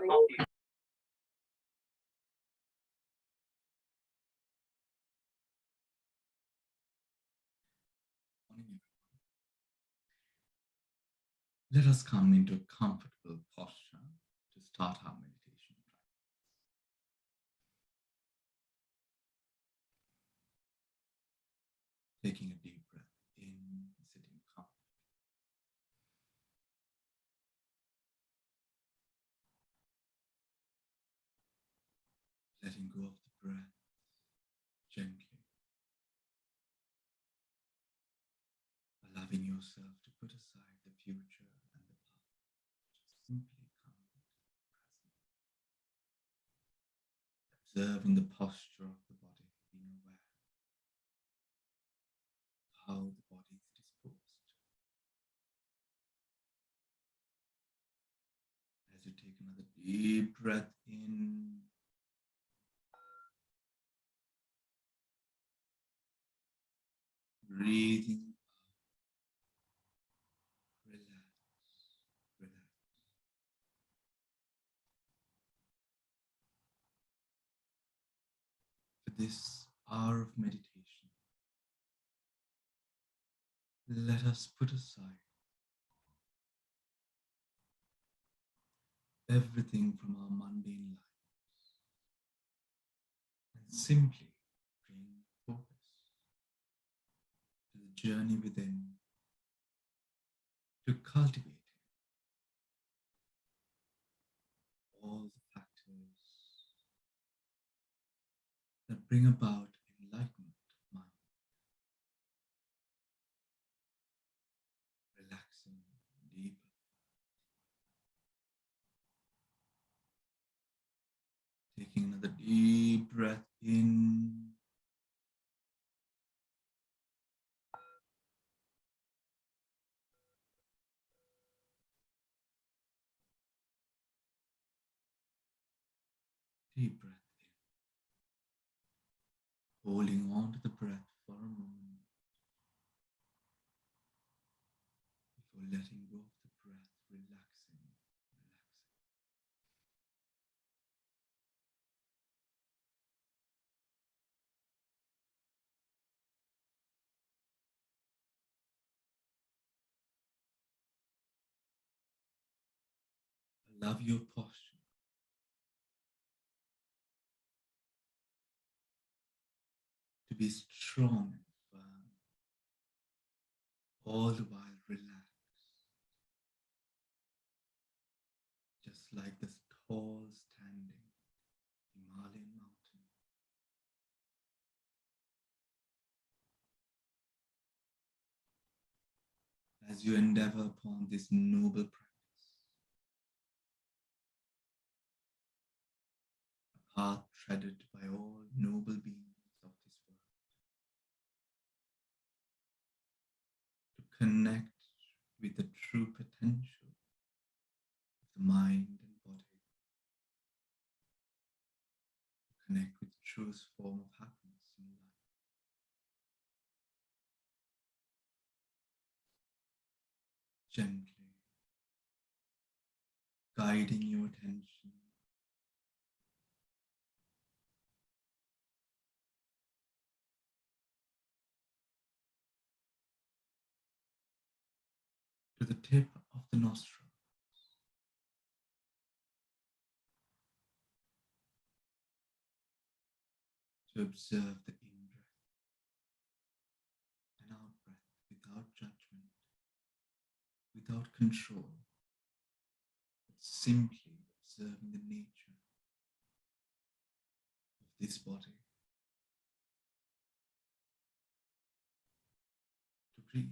Let us come into a comfortable posture to start our meditation practice. Taking a deep breath in, sitting comfortably. Letting go of the breath gently. Allowing yourself to put aside the future and the past. Just simply come into the present. Observing the posture of the body, being aware of how the body is disposed. As you take another deep breath in, breathing out, relax, relax. For this hour of meditation, let us put aside everything from our mundane lives and simply bring focus to the journey within, to cultivating all the factors that bring about enlightenment of mind, relaxing deeper. Taking another deep breath in, deep breath in, holding on to the breath for a moment before letting go of the breath, relaxing, relaxing. Allow your posture to be strong and firm, all the while relaxed, just like this tall standing Himalayan mountain. As you endeavor upon this noble practice, a path treaded by all noble beings of this world, to connect with the true potential of the mind and body, to connect with the truest form of happiness in life. Gently guiding your attention to the tip of the nostril, to observe the in-breath and out-breath without judgment, without control, but simply observing the nature of this body. To breathe,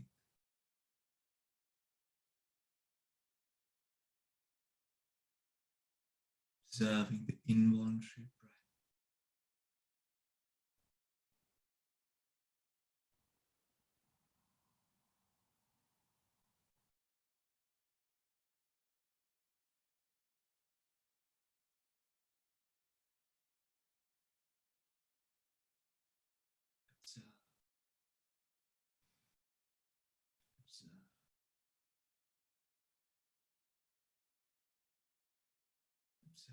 observing the involuntary breath, observe, observe, observe.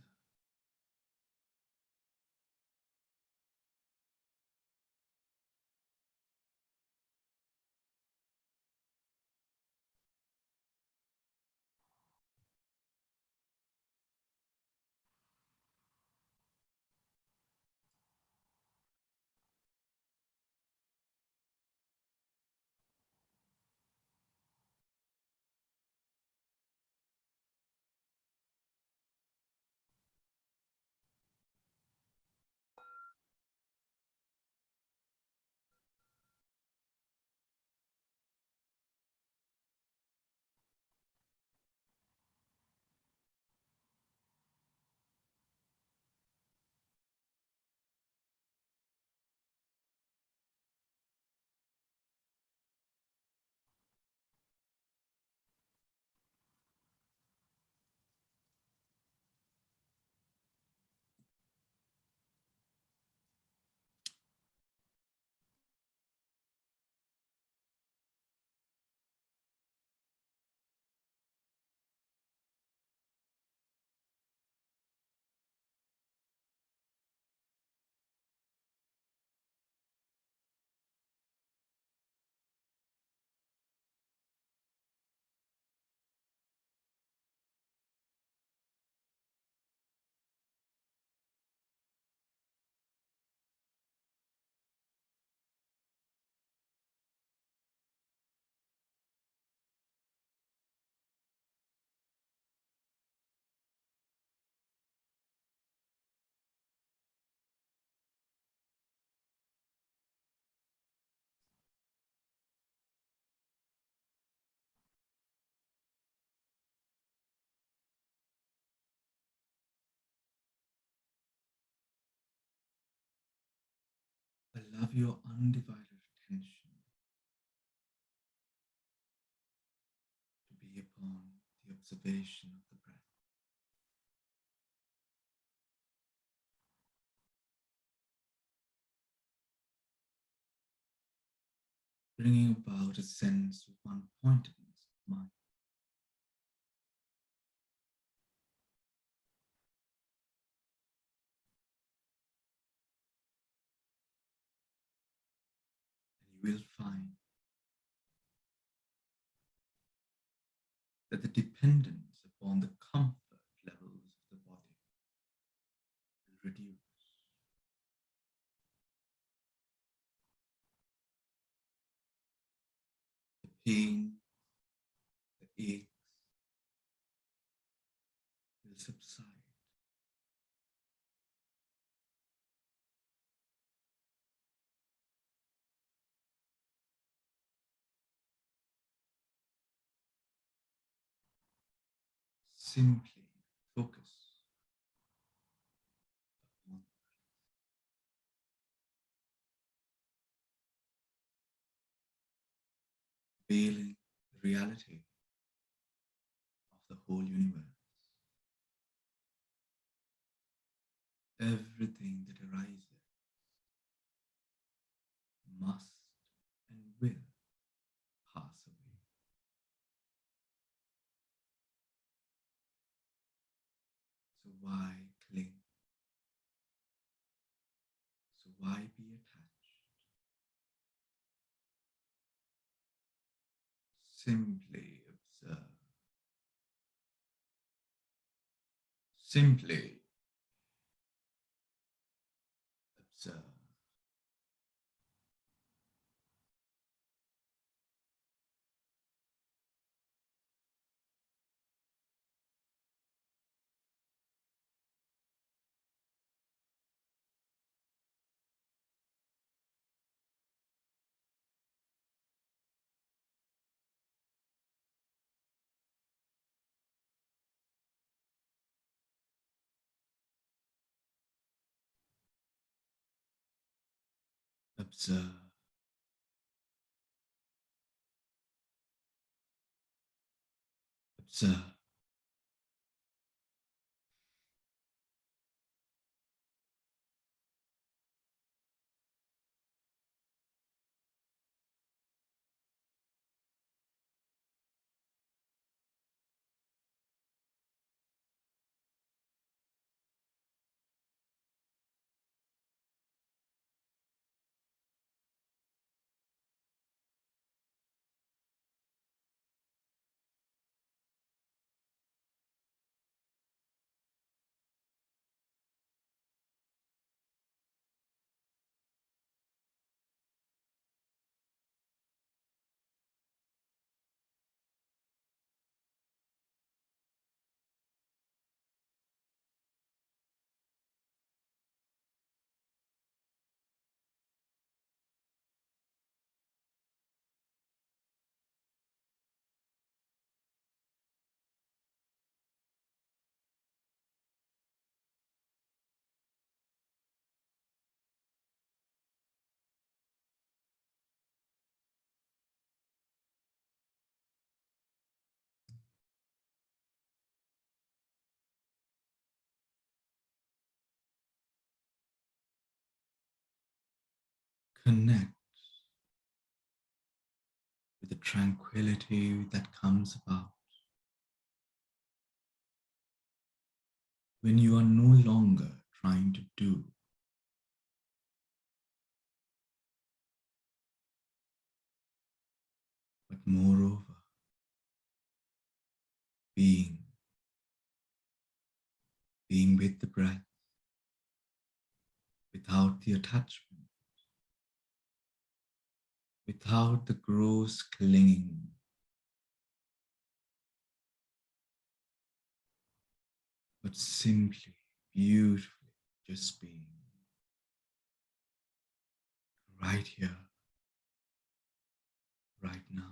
your undivided attention to be upon the observation of the breath. Bringing about a sense of one-pointedness of mind. And you will find that the dependence upon the comfort levels of the body will reduce. The pain, the aches will subside. Simply focus upon veiling the reality of the whole universe. Everything that arises must and will pass away. So why cling? So why be attached? Simply observe. Simply observe. Observe. Observe. Connect with the tranquility that comes about when you are no longer trying to do, but moreover, being with the breath without the attachment, without the gross clinging, but simply, beautifully, just being right here, right now.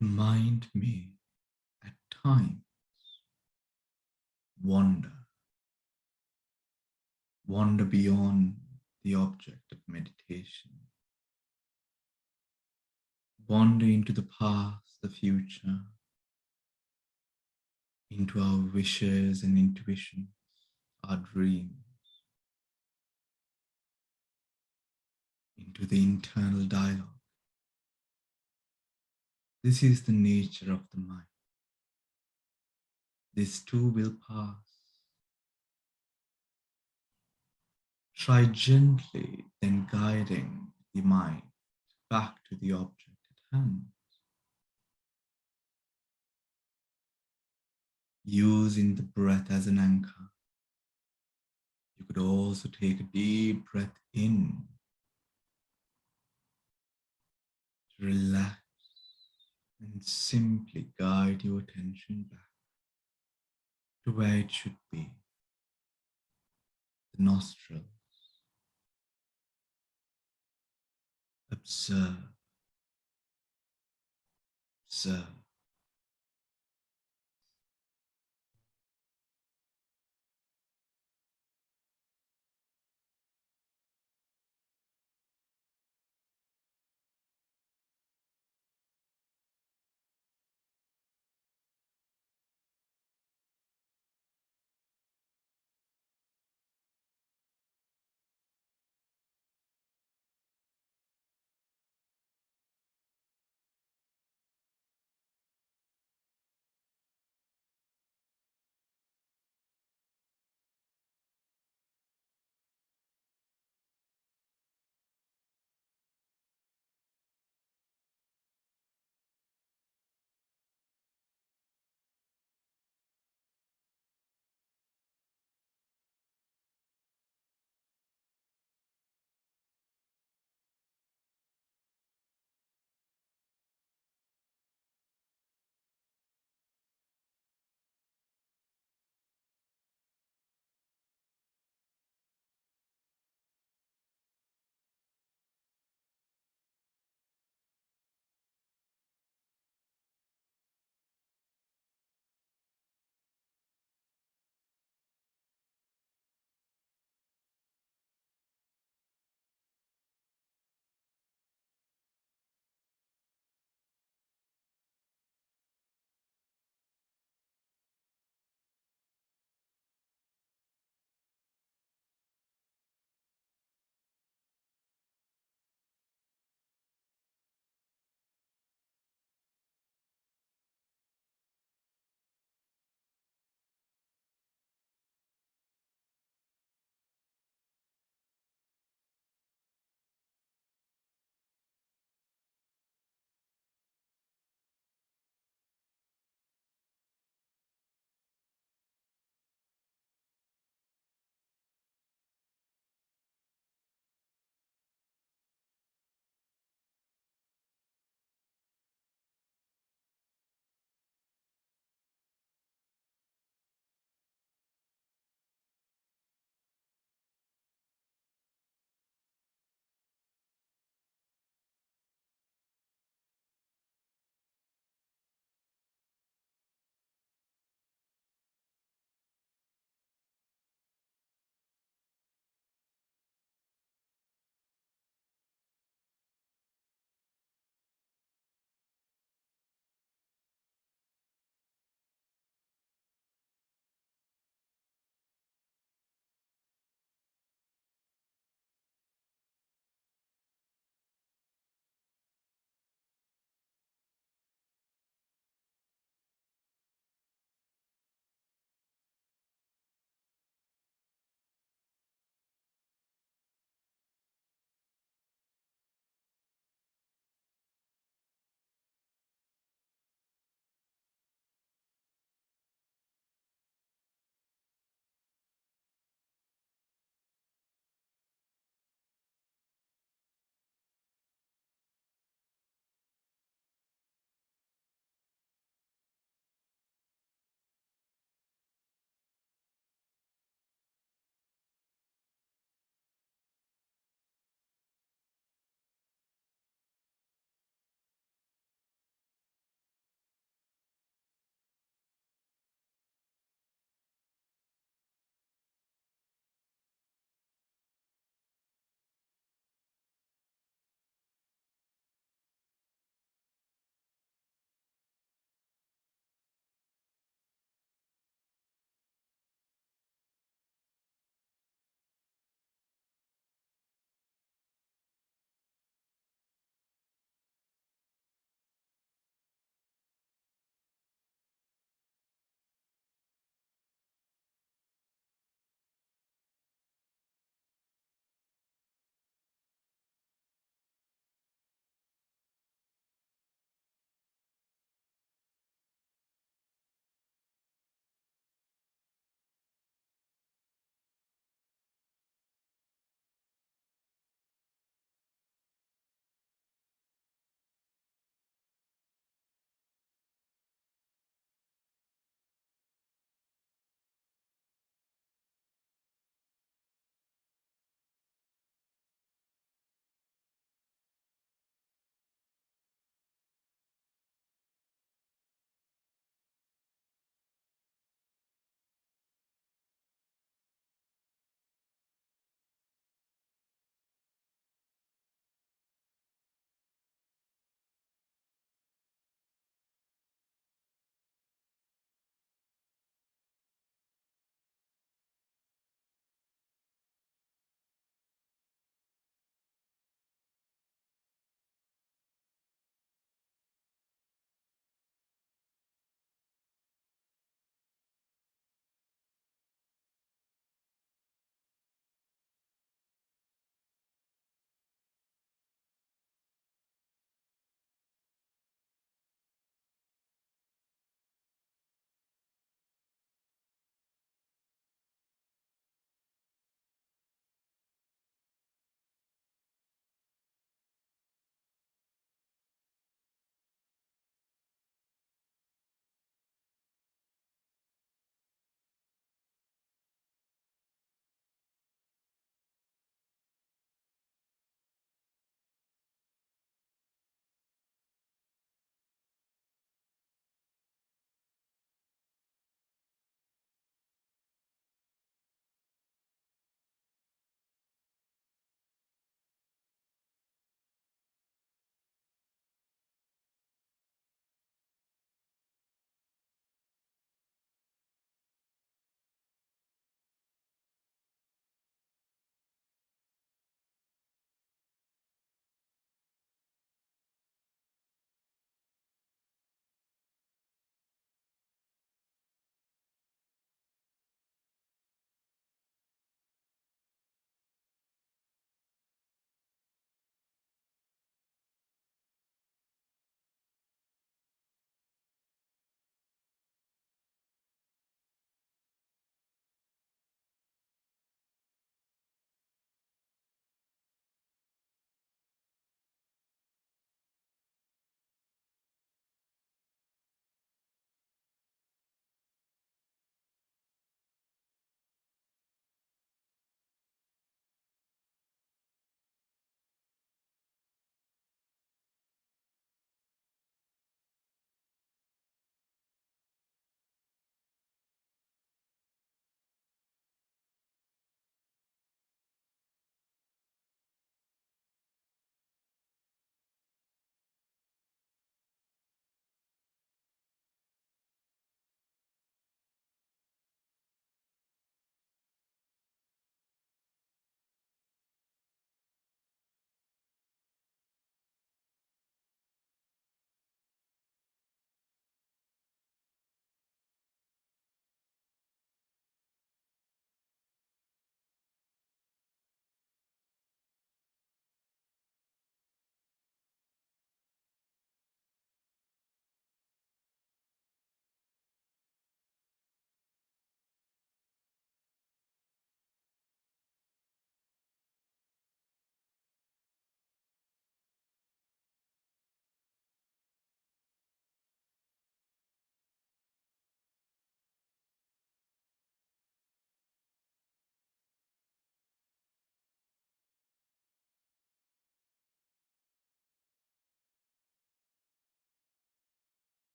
The mind may, at times, wander beyond the object of meditation, wander into the past, the future, into our wishes and intuitions, our dreams, into the internal dialogue. This is the nature of the mind. This too will pass. Try gently then guiding the mind back to the object at hand. Using the breath as an anchor. You could also take a deep breath in to relax and simply guide your attention back to where it should be, the nostrils. Observe, observe.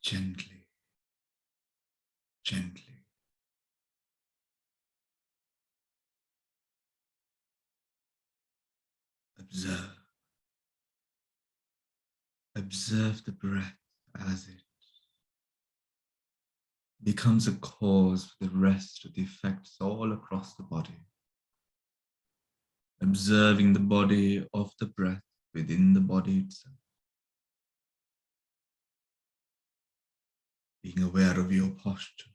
Gently, gently. Observe. Observe the breath as it becomes a cause for the rest of the effects all across the body. Observing the body of the breath within the body itself. Being aware of your posture.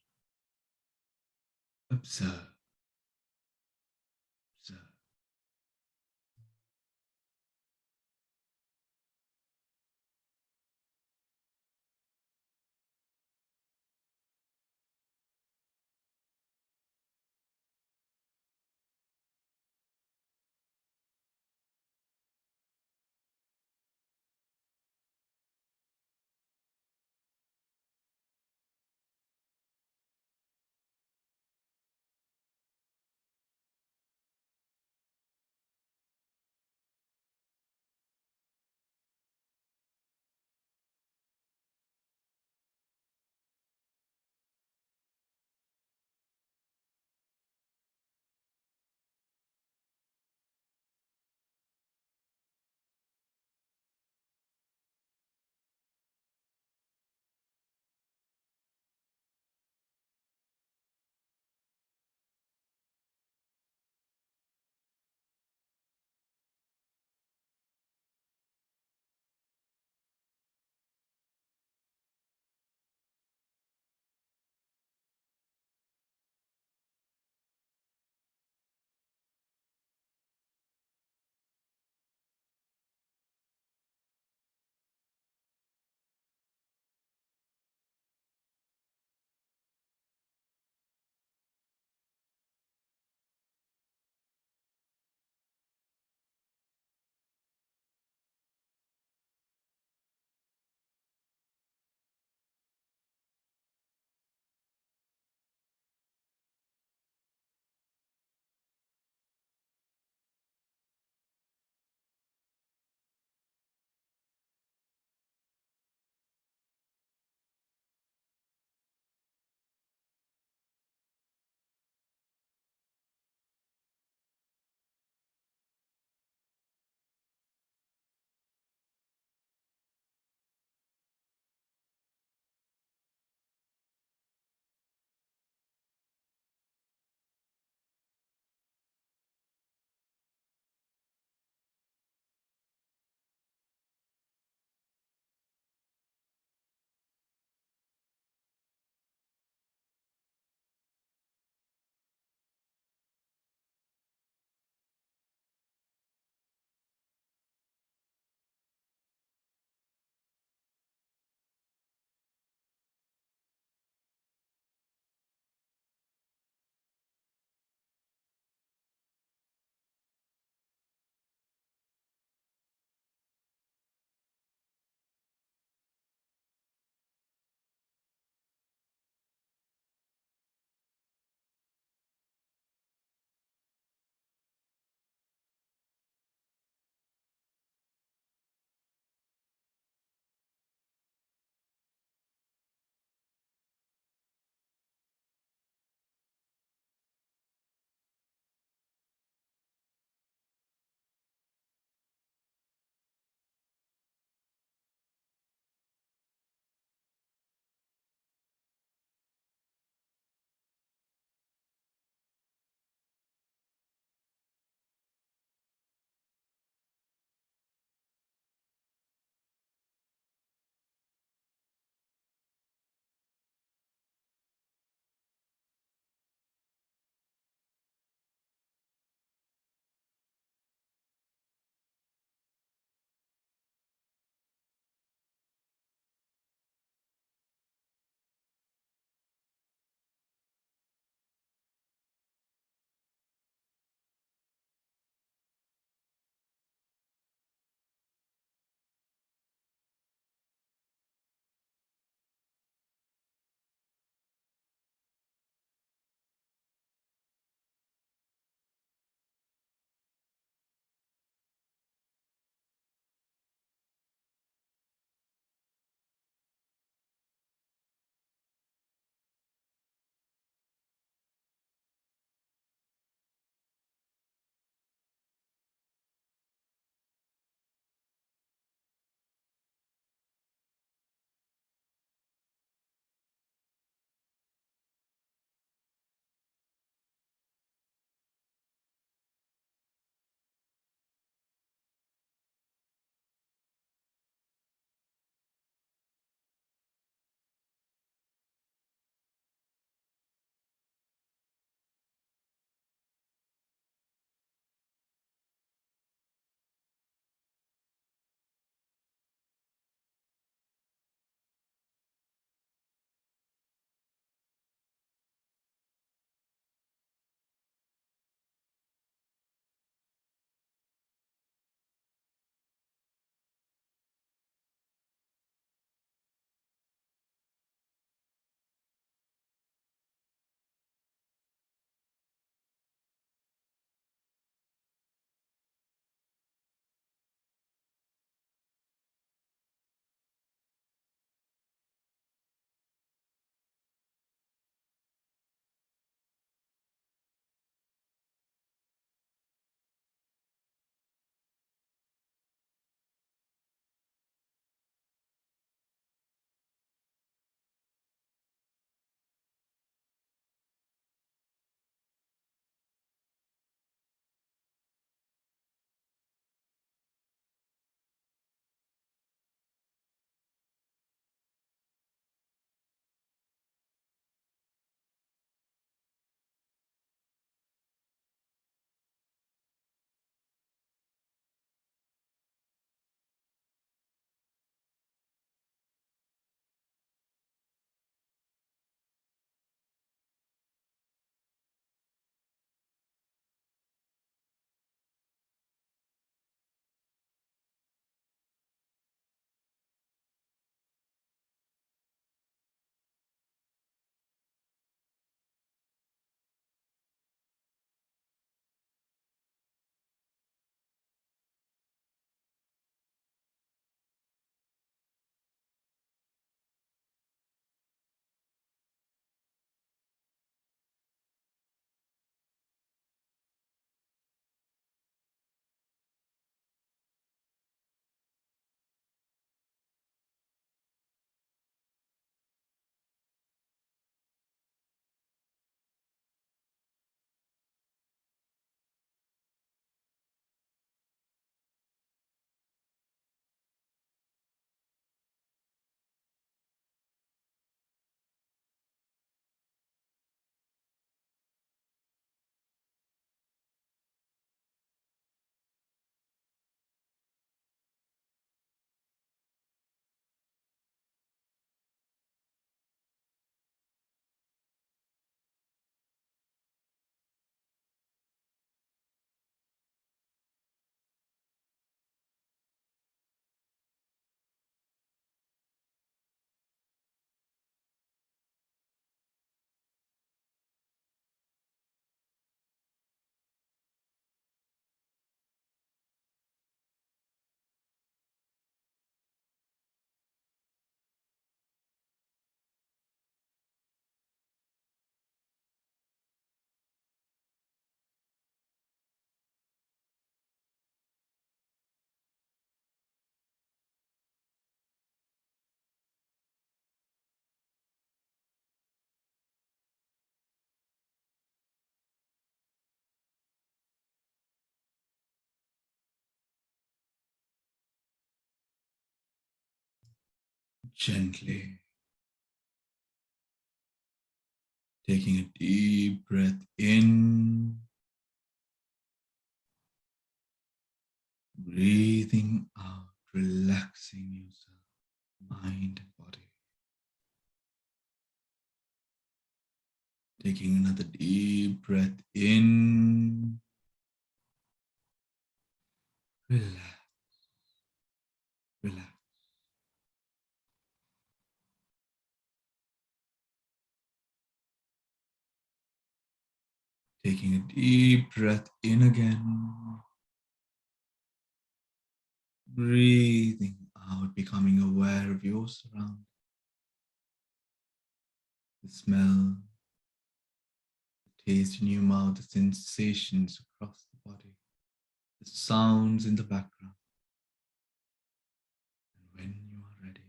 Observe, observe. Gently taking a deep breath in, breathing out, relaxing yourself, mind and body. Taking another deep breath in, relax, relax. Taking a deep breath in again, breathing out, becoming aware of your surroundings, the smell, the taste in your mouth, the sensations across the body, the sounds in the background. And when you are ready,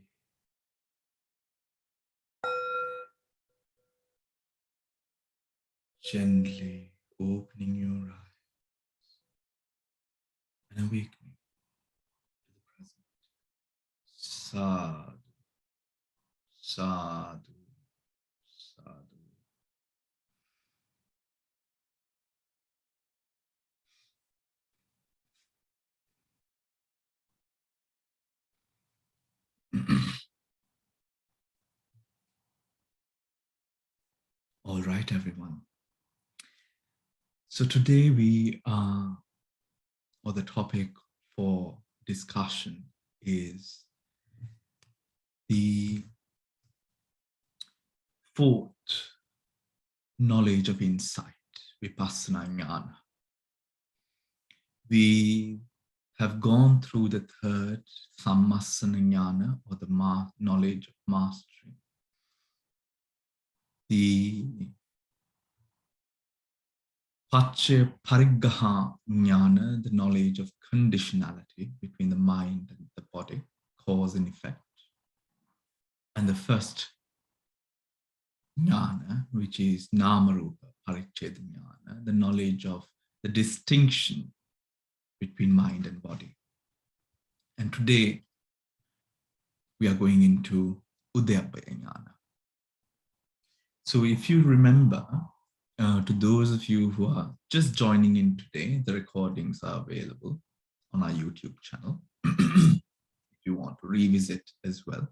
gently opening your eyes and awakening to the present. Sadhu, sadhu, sadhu. All right, everyone. So today or the topic for discussion is the fourth knowledge of insight, Vipassana Ñāna. We have gone through the third, Sammasana Ñāna, or the knowledge of mastery. The Paccaya Pariggaha Ñāna, the knowledge of conditionality between the mind and the body, cause and effect. And the first Ñāna, which is Namarupa Paricheda Ñāna, the knowledge of the distinction between mind and body. And today we are going into Udayabhaya Ñāna. So if you remember, to those of you who are just joining in today, the recordings are available on our YouTube channel if you want to revisit as well.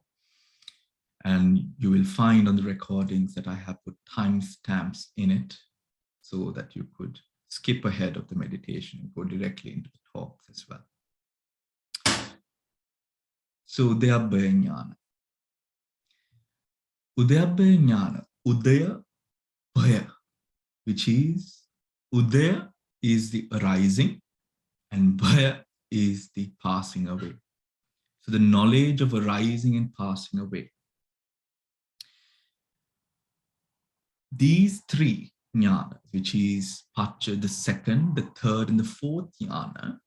And you will find on the recordings that I have put timestamps in it so that you could skip ahead of the meditation and go directly into the talks as well. So Udayabhaya Ñāna. Udayabhaya Ñāna. Udayabhaya, which is Udaya is the arising and Bhaya is the passing away. So the knowledge of arising and passing away. These three jnanas, which is Paccaya, the second, the third, and the fourth jnana,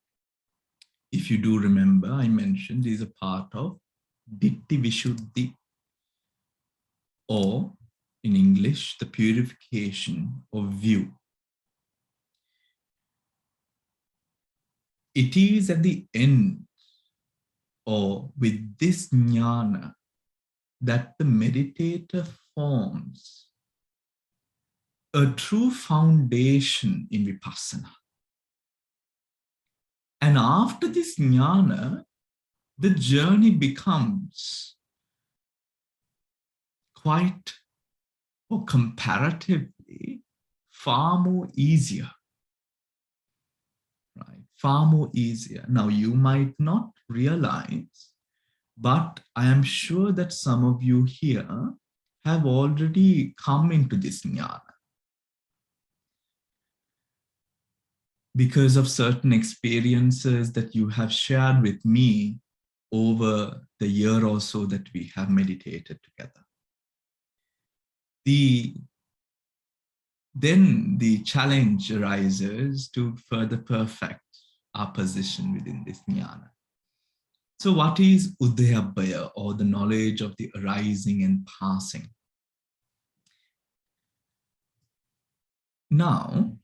if you do remember, I mentioned is a part of Ditti Vishuddhi, or in English, the purification of view. It is at the end, or with this jnana, that the meditator forms a true foundation in Vipassana. And after this jnana, the journey becomes quite, or comparatively, far more easier. Right? Far more easier. Now, you might not realize, but I am sure that some of you here have already come into this jnana because of certain experiences that you have shared with me over the year or so that we have meditated together. Then the challenge arises to further perfect our position within this jnana. So what is Udayabhaya, or the knowledge of the arising and passing? Now,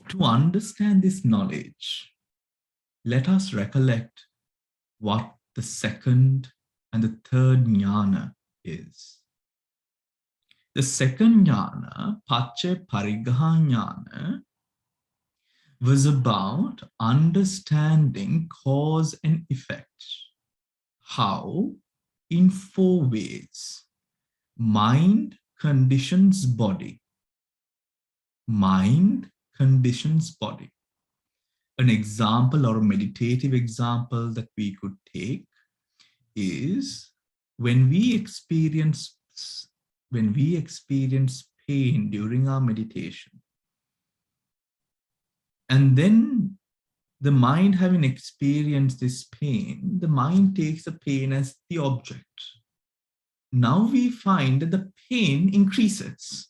to understand this knowledge, let us recollect what the second and the third jnana is. The second jnana, Paccaya Pariggaha Ñāna, was about understanding cause and effect. How? In 4 ways. Mind conditions body. Mind conditions body. An example or a meditative example that we could take is when we experience pain during our meditation, and then the mind having experienced this pain, the mind takes the pain as the object. Now we find that the pain increases,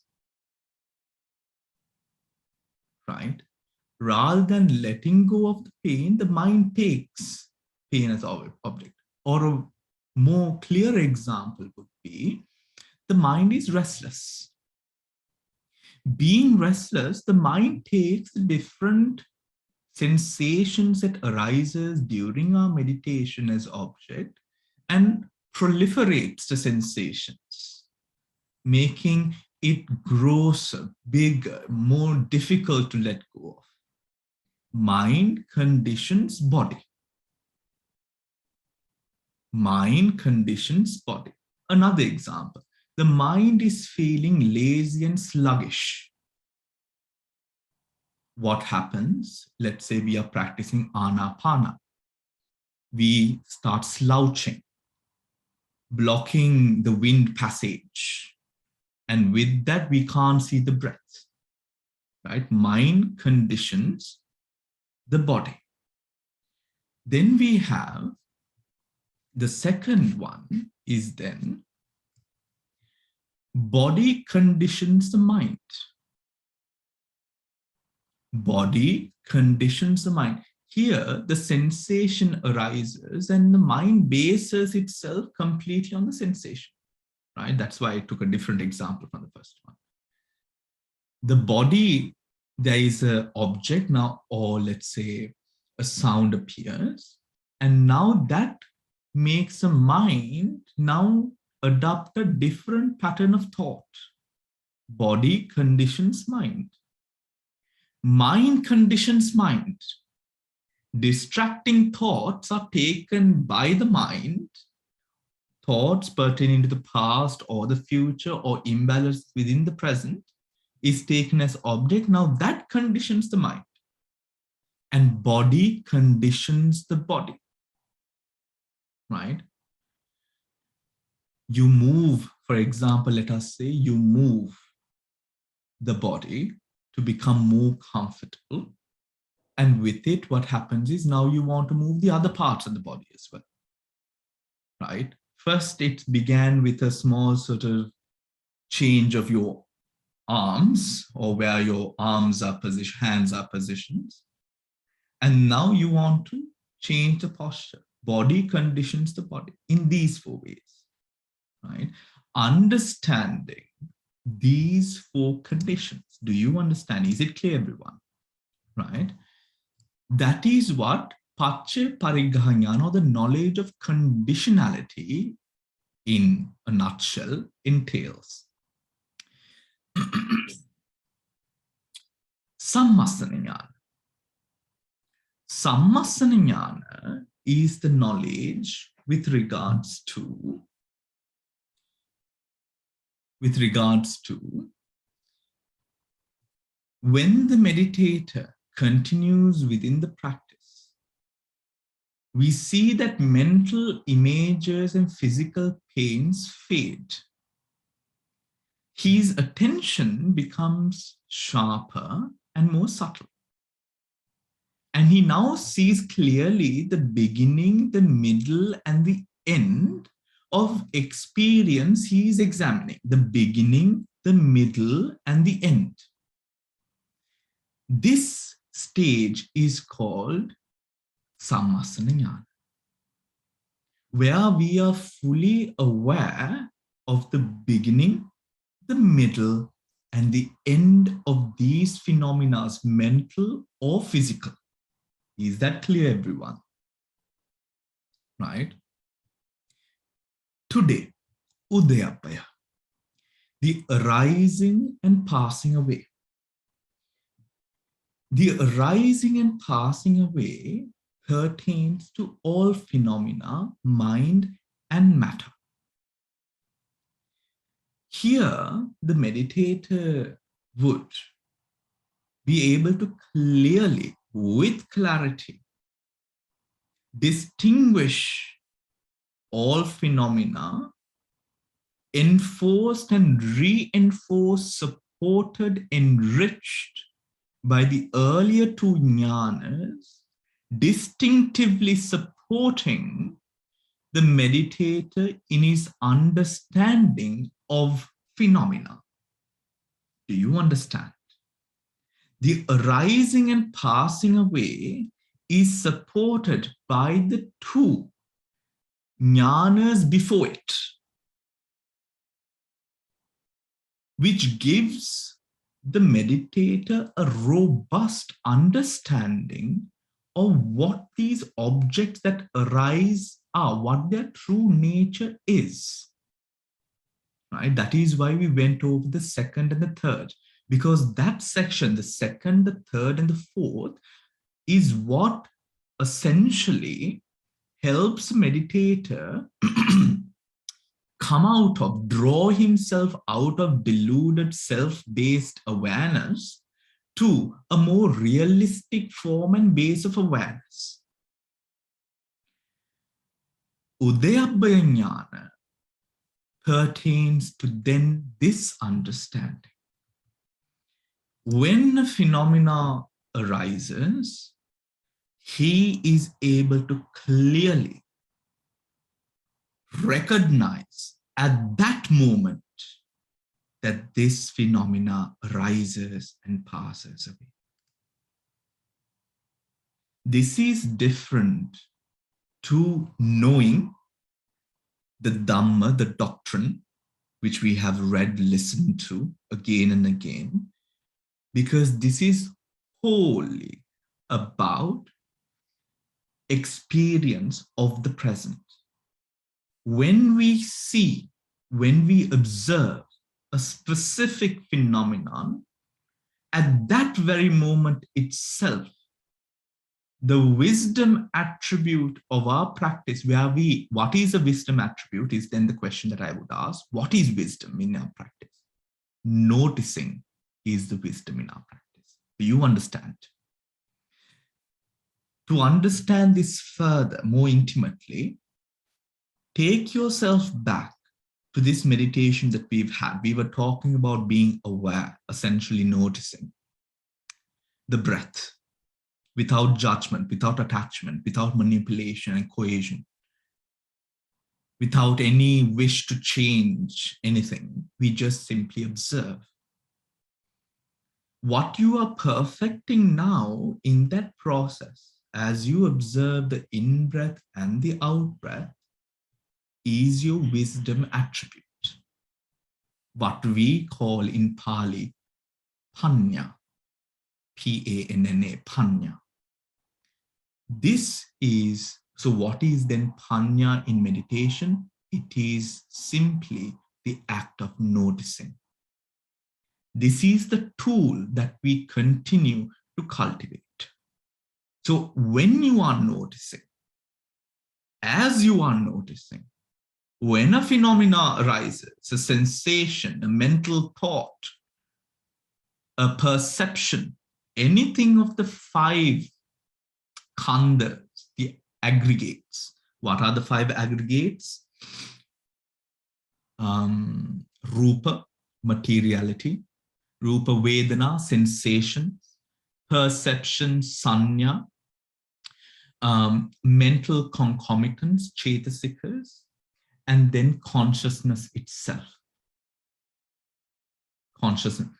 right? Rather than letting go of the pain, the mind takes pain as object. Or a more clear example would be, the mind is restless. Being restless, the mind takes different sensations that arises during our meditation as object and proliferates the sensations, making it grosser, bigger, more difficult to let go of. Mind conditions body. Mind conditions body. Another example, the mind is feeling lazy and sluggish. What happens? Let's say we are practicing anapana. We start slouching, blocking the wind passage. And with that, we can't see the breath, right? Mind conditions the body. Then we have the second one is then body conditions the mind. Body conditions the mind. Here, the sensation arises and the mind bases itself completely on the sensation, right? That's why I took a different example from the first one. The body, there is an object now, or let's say a sound appears, and now that makes a mind now adopt a different pattern of thought. Body conditions mind. Mind conditions mind. Distracting thoughts are taken by the mind, thoughts pertaining to the past or the future or imbalance within the present is taken as object. Now that conditions the mind, and body conditions the body, right? You move, for example, let us say you move the body to become more comfortable. And with it, what happens is now you want to move the other parts of the body as well, right? First, it began with a small sort of change of your arms, or where your arms are positioned, hands are positioned. And now you want to change the posture. Body conditions the body in these 4 ways, right? Understanding these 4 conditions. Do you understand? Is it clear, everyone? Right? That is what Paccaya Pariggaha Ñāna, or the knowledge of conditionality in a nutshell, entails. Sammasana Ñāna. Sammasana Ñāna is the knowledge with regards to when the meditator continues within the practice, we see that mental images and physical pains fade. His attention becomes sharper and more subtle. And he now sees clearly the beginning, the middle, and the end of experience he is examining. The beginning, the middle, and the end. This stage is called Sammasana Ñāna, where we are fully aware of the beginning, the middle, and the end of these phenomena, mental or physical. Is that clear, everyone? Right? Today, Udayabhaya, the arising and passing away. The arising and passing away pertains to all phenomena, mind and matter. Here, the meditator would be able to clearly, with clarity, distinguish all phenomena, enforced and reinforced, supported, enriched by the earlier two jnanas, distinctively supporting the meditator in his understanding of phenomena. Do you understand? The arising and passing away is supported by the two jnanas before it, which gives the meditator a robust understanding of what these objects that arise are, what their true nature is. Right? That is why we went over the second and the third, because that section, the second, the third, and the fourth, is what essentially helps the meditator come out of, draw himself out of deluded self-based awareness to a more realistic form and base of awareness. Udayabhaya Ñāna pertains to then this understanding. When a phenomena arises, he is able to clearly recognize at that moment that this phenomena arises and passes away. This is different to knowing the Dhamma, the doctrine, which we have read, listened to again and again, because this is wholly about experience of the present. When we see, when we observe a specific phenomenon, at that very moment itself, the wisdom attribute of our practice, what is a wisdom attribute is then the question that I would ask. What is wisdom in our practice? Noticing is the wisdom in our practice. Do you understand? To understand this further, more intimately, take yourself back to this meditation that we've had. We were talking about being aware, essentially noticing the breath without judgment, without attachment, without manipulation and coercion, without any wish to change anything. We just simply observe. What you are perfecting now in that process, as you observe the in-breath and the out-breath, is your wisdom attribute. What we call in Pali, Panya, P-A-N-N-A, Panya. This is, so what is then Panya in meditation? It is simply the act of noticing. This is the tool that we continue to cultivate. So when you are noticing, as you are noticing, when a phenomena arises, a sensation, a mental thought, a perception, anything of the five khandhas, the aggregates. What are the five aggregates? Rupa, materiality, Rupa Vedana, sensations, perception, sanya, mental concomitants, chetasikas, and then consciousness itself. Consciousness.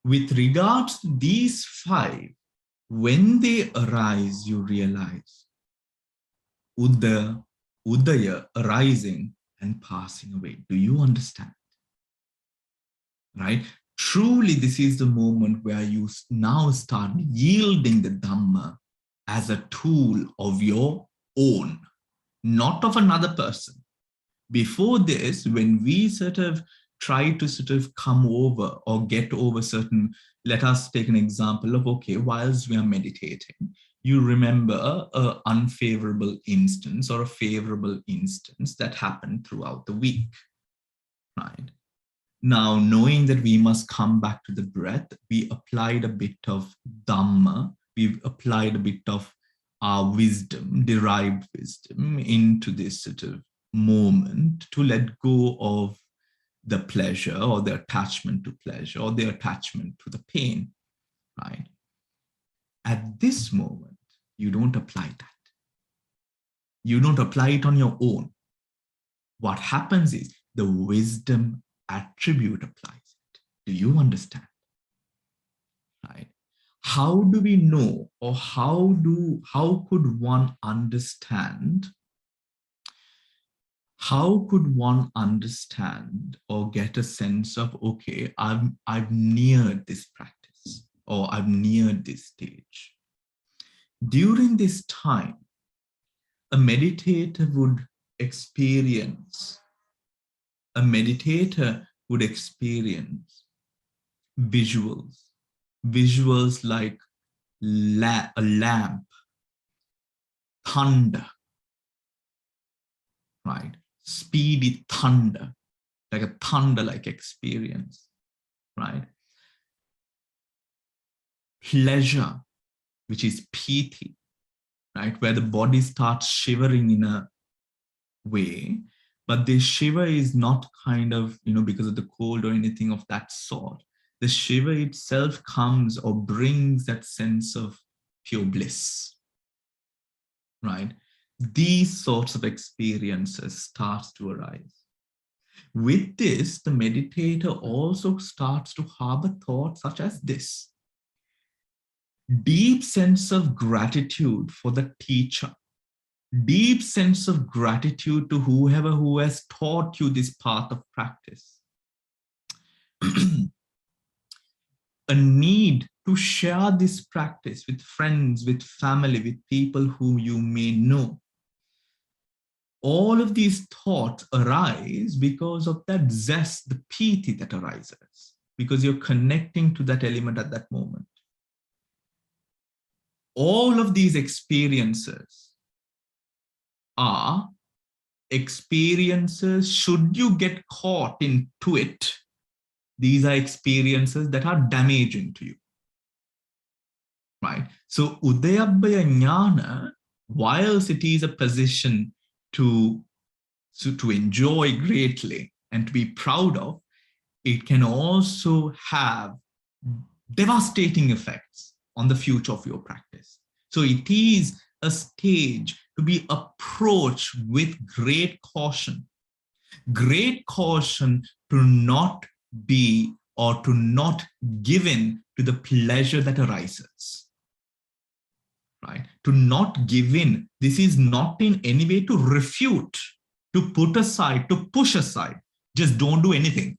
With regards to these five, when they arise, you realize Udaya, arising and passing away. Do you understand? Right? Truly, this is the moment where you now start yielding the Dhamma as a tool of your own, not of another person, Before this, when we sort of try to sort of come over or get over certain, let us take an example of, okay, whilst we are meditating, you remember an unfavorable instance or a favorable instance that happened throughout the week, right? Now, knowing that we must come back to the breath, we applied a bit of Dhamma, we've applied a bit of our wisdom, derived wisdom, into this sort of moment to let go of the pleasure or the attachment to pleasure or the attachment to the pain, right? At this moment, you don't apply that. You don't apply it on your own. What happens is the wisdom attribute applies it. Do you understand? Right? How do we know, or how could one understand? How could one understand or get a sense of, okay, I've neared this practice, or I've neared this stage? During this time, a meditator would experience visuals, like a lamp, thunder, right? Speedy thunder, like a thunder-like experience, right? Pleasure, which is piti, right? Where the body starts shivering in a way, but the shiver is not kind of, because of the cold or anything of that sort. The shiver itself comes or brings that sense of pure bliss, right? These sorts of experiences start to arise. With this, the meditator also starts to harbor thoughts such as this: deep sense of gratitude for the teacher, deep sense of gratitude to whoever who has taught you this path of practice. A need to share this practice with friends, with family, with people who you may know. All of these thoughts arise because of that zest, the piti that arises, because you're connecting to that element at that moment. All of these experiences are experiences, should you get caught into it, these are experiences that are damaging to you, right? So Udayabhaya Ñāna, whilst it is a position to enjoy greatly and to be proud of, it can also have devastating effects on the future of your practice. So it is a stage to be approached with great caution to not be or to not give in to the pleasure that arises, right? To not give in. This is not in any way to refute, to put aside, to push aside. Just don't do anything.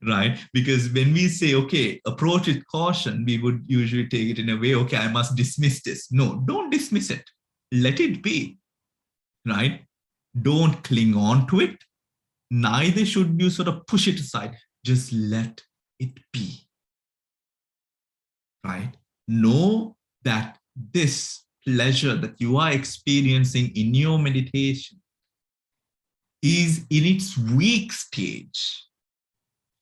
Right? Because when we say, okay, approach with caution, we would usually take it in a way, okay, I must dismiss this. No, don't dismiss it. Let it be, right? Don't cling on to it. Neither should you sort of push it aside. Just let it be, right? Know that this pleasure that you are experiencing in your meditation is in its weak stage.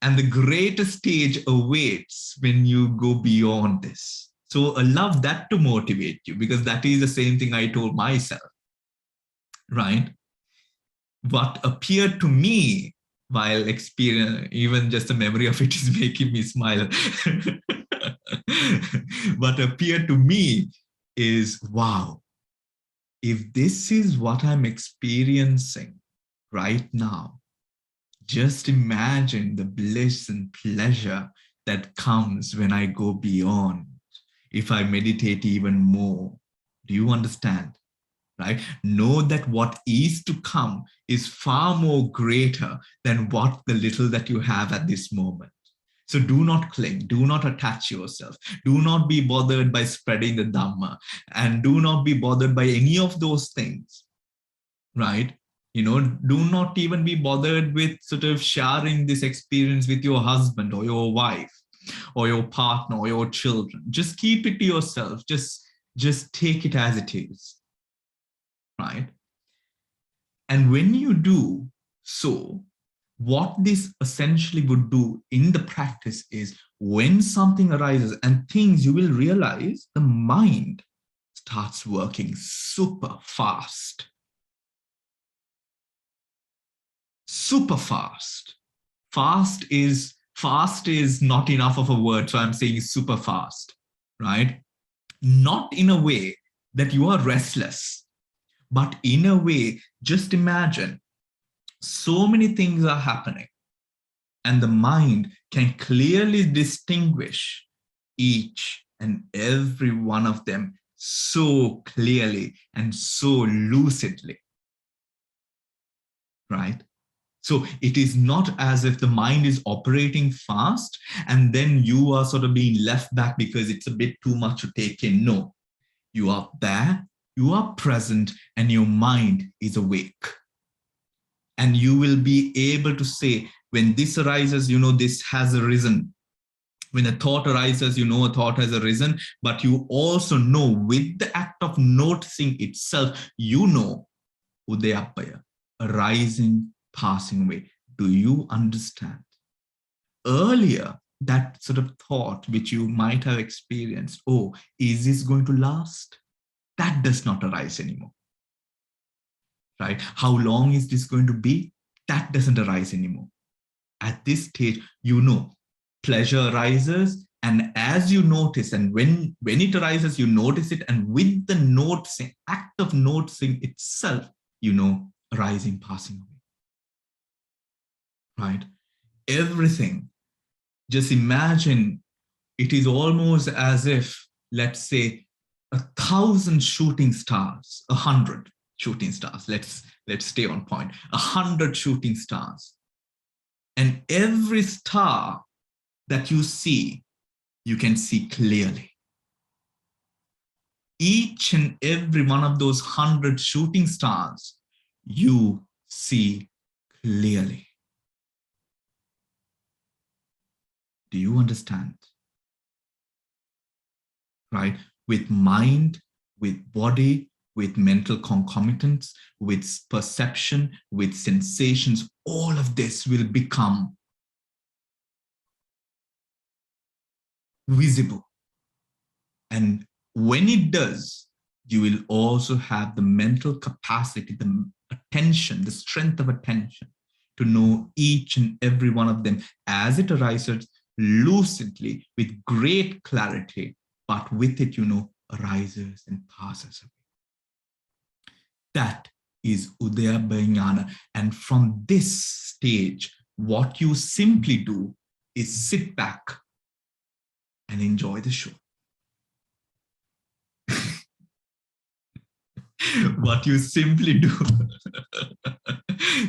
And the greatest stage awaits when you go beyond this. So allow that to motivate you, because that is the same thing I told myself, right? What appeared to me while experiencing, even just the memory of it is making me smile. What appeared to me is, wow, if this is what I'm experiencing right now, just imagine the bliss and pleasure that comes when I go beyond, if I meditate even more. Do you understand? Right? Know that what is to come is far more greater than what the little that you have at this moment. So do not cling, do not attach yourself, do not be bothered by spreading the Dhamma, and do not be bothered by any of those things. right? Do not even be bothered with sort of sharing this experience with your husband or your wife or your partner or your children. Just keep it to yourself. Just take it as it is, right? And when you do so, what this essentially would do in the practice is when something arises and things, you will realize the mind starts working super fast. Super fast. Fast is not enough of a word, so I'm saying super fast, right? Not in a way that you are restless, but in a way, just imagine so many things are happening and the mind can clearly distinguish each and every one of them so clearly and so lucidly, right? So it is not as if the mind is operating fast and then you are sort of being left back because it's a bit too much to take in. No, you are there, you are present, and your mind is awake. And you will be able to say, when this arises, this has arisen. When a thought arises, a thought has arisen, but you also know with the act of noticing itself, Udayabhaya, arising, passing away. Do you understand? Earlier, that sort of thought which you might have experienced, oh, is this going to last? That does not arise anymore, right? How long is this going to be? That doesn't arise anymore. At this stage, pleasure arises, and as you notice, and when it arises, you notice it, and with the noticing, act of noticing itself, arising, passing away, right? Everything, just imagine it is almost as if, let's say, 1,000 shooting stars, 100 shooting stars, let's stay on point, 100 shooting stars, and every star that you see, you can see clearly. Each and every one of those 100 shooting stars, you see clearly. Do you understand? Right? With mind, with body, with mental concomitants, with perception, with sensations, all of this will become visible. And when it does, you will also have the mental capacity, the attention, the strength of attention to know each and every one of them as it arises lucidly with great clarity, but with it, arises and passes away. That is Udayabhaya Ñāna. And from this stage, what you simply do is sit back and enjoy the show. What you simply do,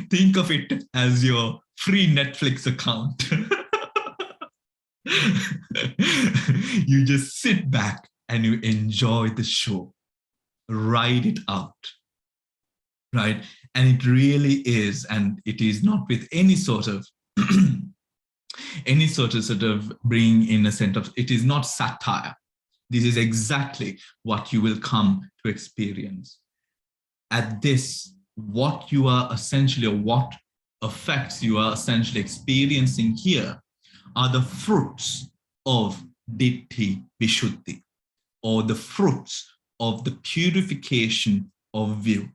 think of it as your free Netflix account. You just sit back and you enjoy the show, ride it out, right? And it really is, and it is not with any sort of sort of bring in a sense of, it is not satire. This is exactly what you will come to experience. At this, what you are essentially, or what effects you are essentially experiencing here are the fruits of Ditthi Vishuddhi, or the fruits of the purification of view.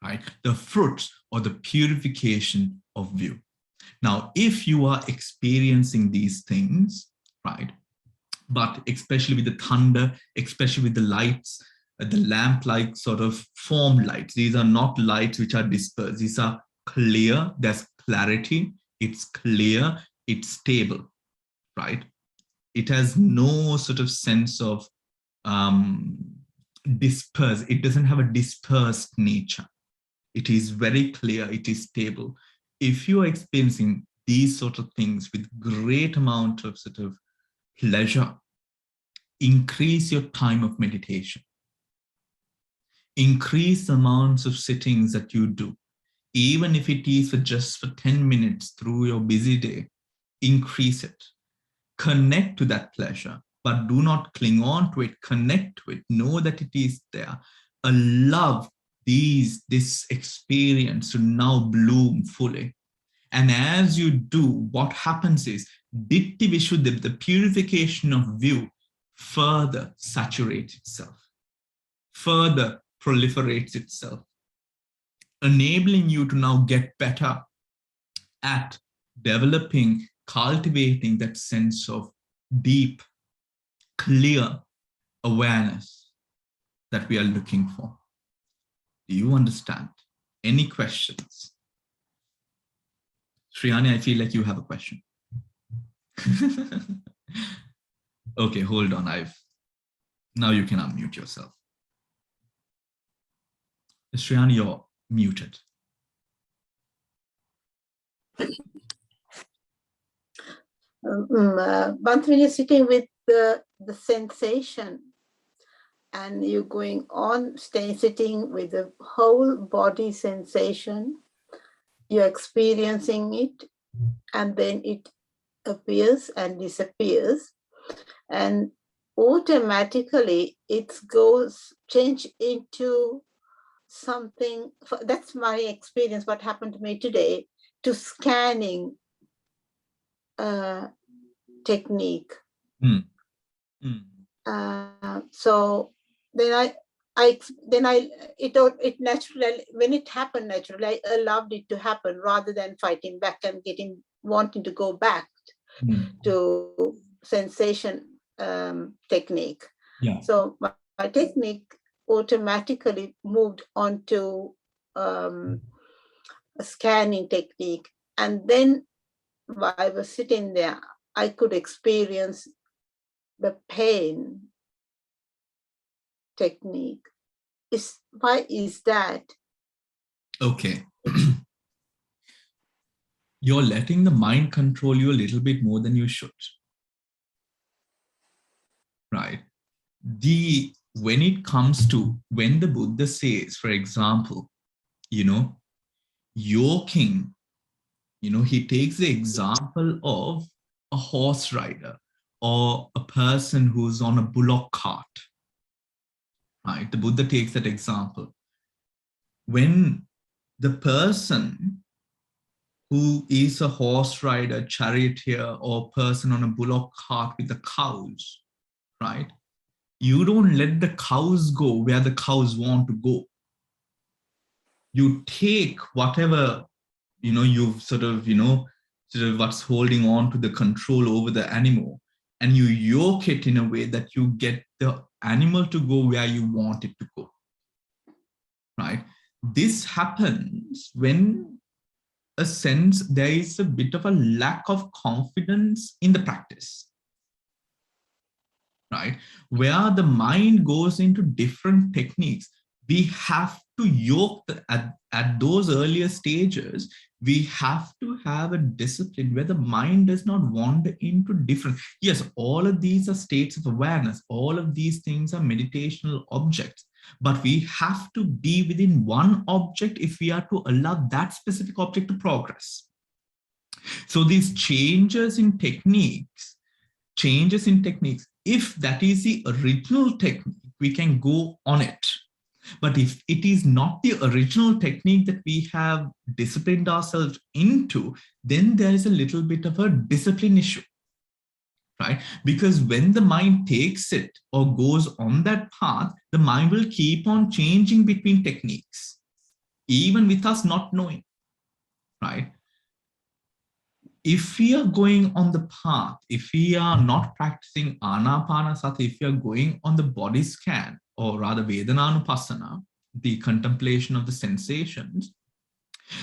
Right? The fruits or the purification of view. Now, if you are experiencing these things, right, but especially with the thunder, especially with the lights, the lamp-like sort of form lights, these are not lights which are dispersed. These are clear, there's clarity, it's clear, it's stable, right? It has no sort of sense of dispersed. It doesn't have a dispersed nature. It is very clear, it is stable. If you are experiencing these sort of things with great amount of sort of pleasure, increase your time of meditation. Increase the amounts of sittings that you do. Even if it is for 10 minutes through your busy day, increase it. Connect to that pleasure, but do not cling on to it. Connect to it. Know that it is there. Allow this experience to now bloom fully. And as you do, what happens is Ditti Vishuddhi, the purification of view, further saturates itself, further proliferates itself, enabling you to now get better at developing, cultivating that sense of deep, clear awareness that we are looking for. Do you understand? Any questions? Shriyani, I feel like you have a question. Okay, hold on. Now you can unmute yourself. Shriyani, you're muted. Once when you're sitting with the sensation and you're going on sitting with the whole body sensation, you're experiencing it, and then it appears and disappears, and automatically it goes change into something. That's my experience, what happened to me today, to scanning technique. So then it naturally, when it happened naturally, I allowed it to happen rather than fighting back and wanting to go back to sensation technique. Yeah. So my technique automatically moved on to a scanning technique, and then while I was sitting there, I could experience the pain technique. Why is that? Okay. You're letting the mind control you a little bit more than you should. Right? When it comes to, when the Buddha says, for example, yoking, he takes the example of a horse rider or a person who's on a bullock cart. Right? The Buddha takes that example. When the person who is a horse rider, charioteer, or person on a bullock cart with the cows, right? You don't let the cows go where the cows want to go. You take whatever, you've sort of what's holding on to the control over the animal, and you yoke it in a way that you get the animal to go where you want it to go, right? This happens when there is a bit of a lack of confidence in the practice, right? Where the mind goes into different techniques. We have to yoke at those earlier stages. We have to have a discipline where the mind does not wander into different. Yes, all of these are states of awareness. All of these things are meditational objects. But we have to be within one object if we are to allow that specific object to progress. So these changes in techniques, if that is the original technique, we can go on it. But if it is not the original technique that we have disciplined ourselves into, then there is a little bit of a discipline issue. Right? Because when the mind takes it or goes on that path, the mind will keep on changing between techniques, even with us not knowing, right? If we are going on the path, if we are not practicing Anapanasati, if we are going on the body scan, or rather Vedanānupassana, the contemplation of the sensations,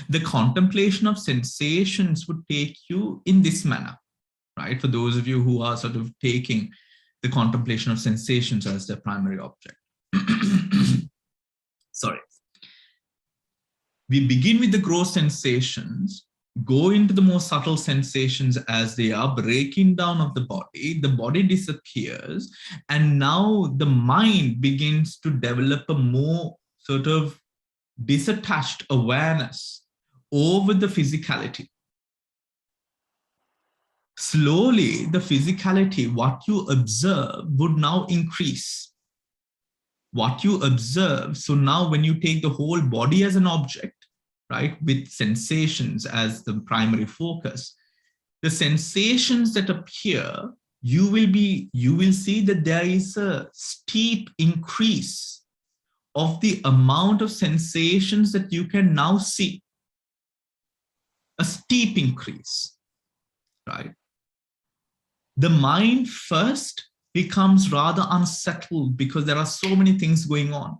the contemplation of sensations would take you in this manner. Right? For those of you who are sort of taking the contemplation of sensations as their primary object. Sorry. We begin with the gross sensations, go into the more subtle sensations as they are, breaking down of the body disappears, and now the mind begins to develop a more sort of disattached awareness over the physicality. Slowly, the physicality, what you observe, would now increase. What you observe, so now when you take the whole body as an object, right, with sensations as the primary focus, the sensations that appear, you will see that there is a steep increase of the amount of sensations that you can now see. A steep increase, right? The mind first becomes rather unsettled because there are so many things going on.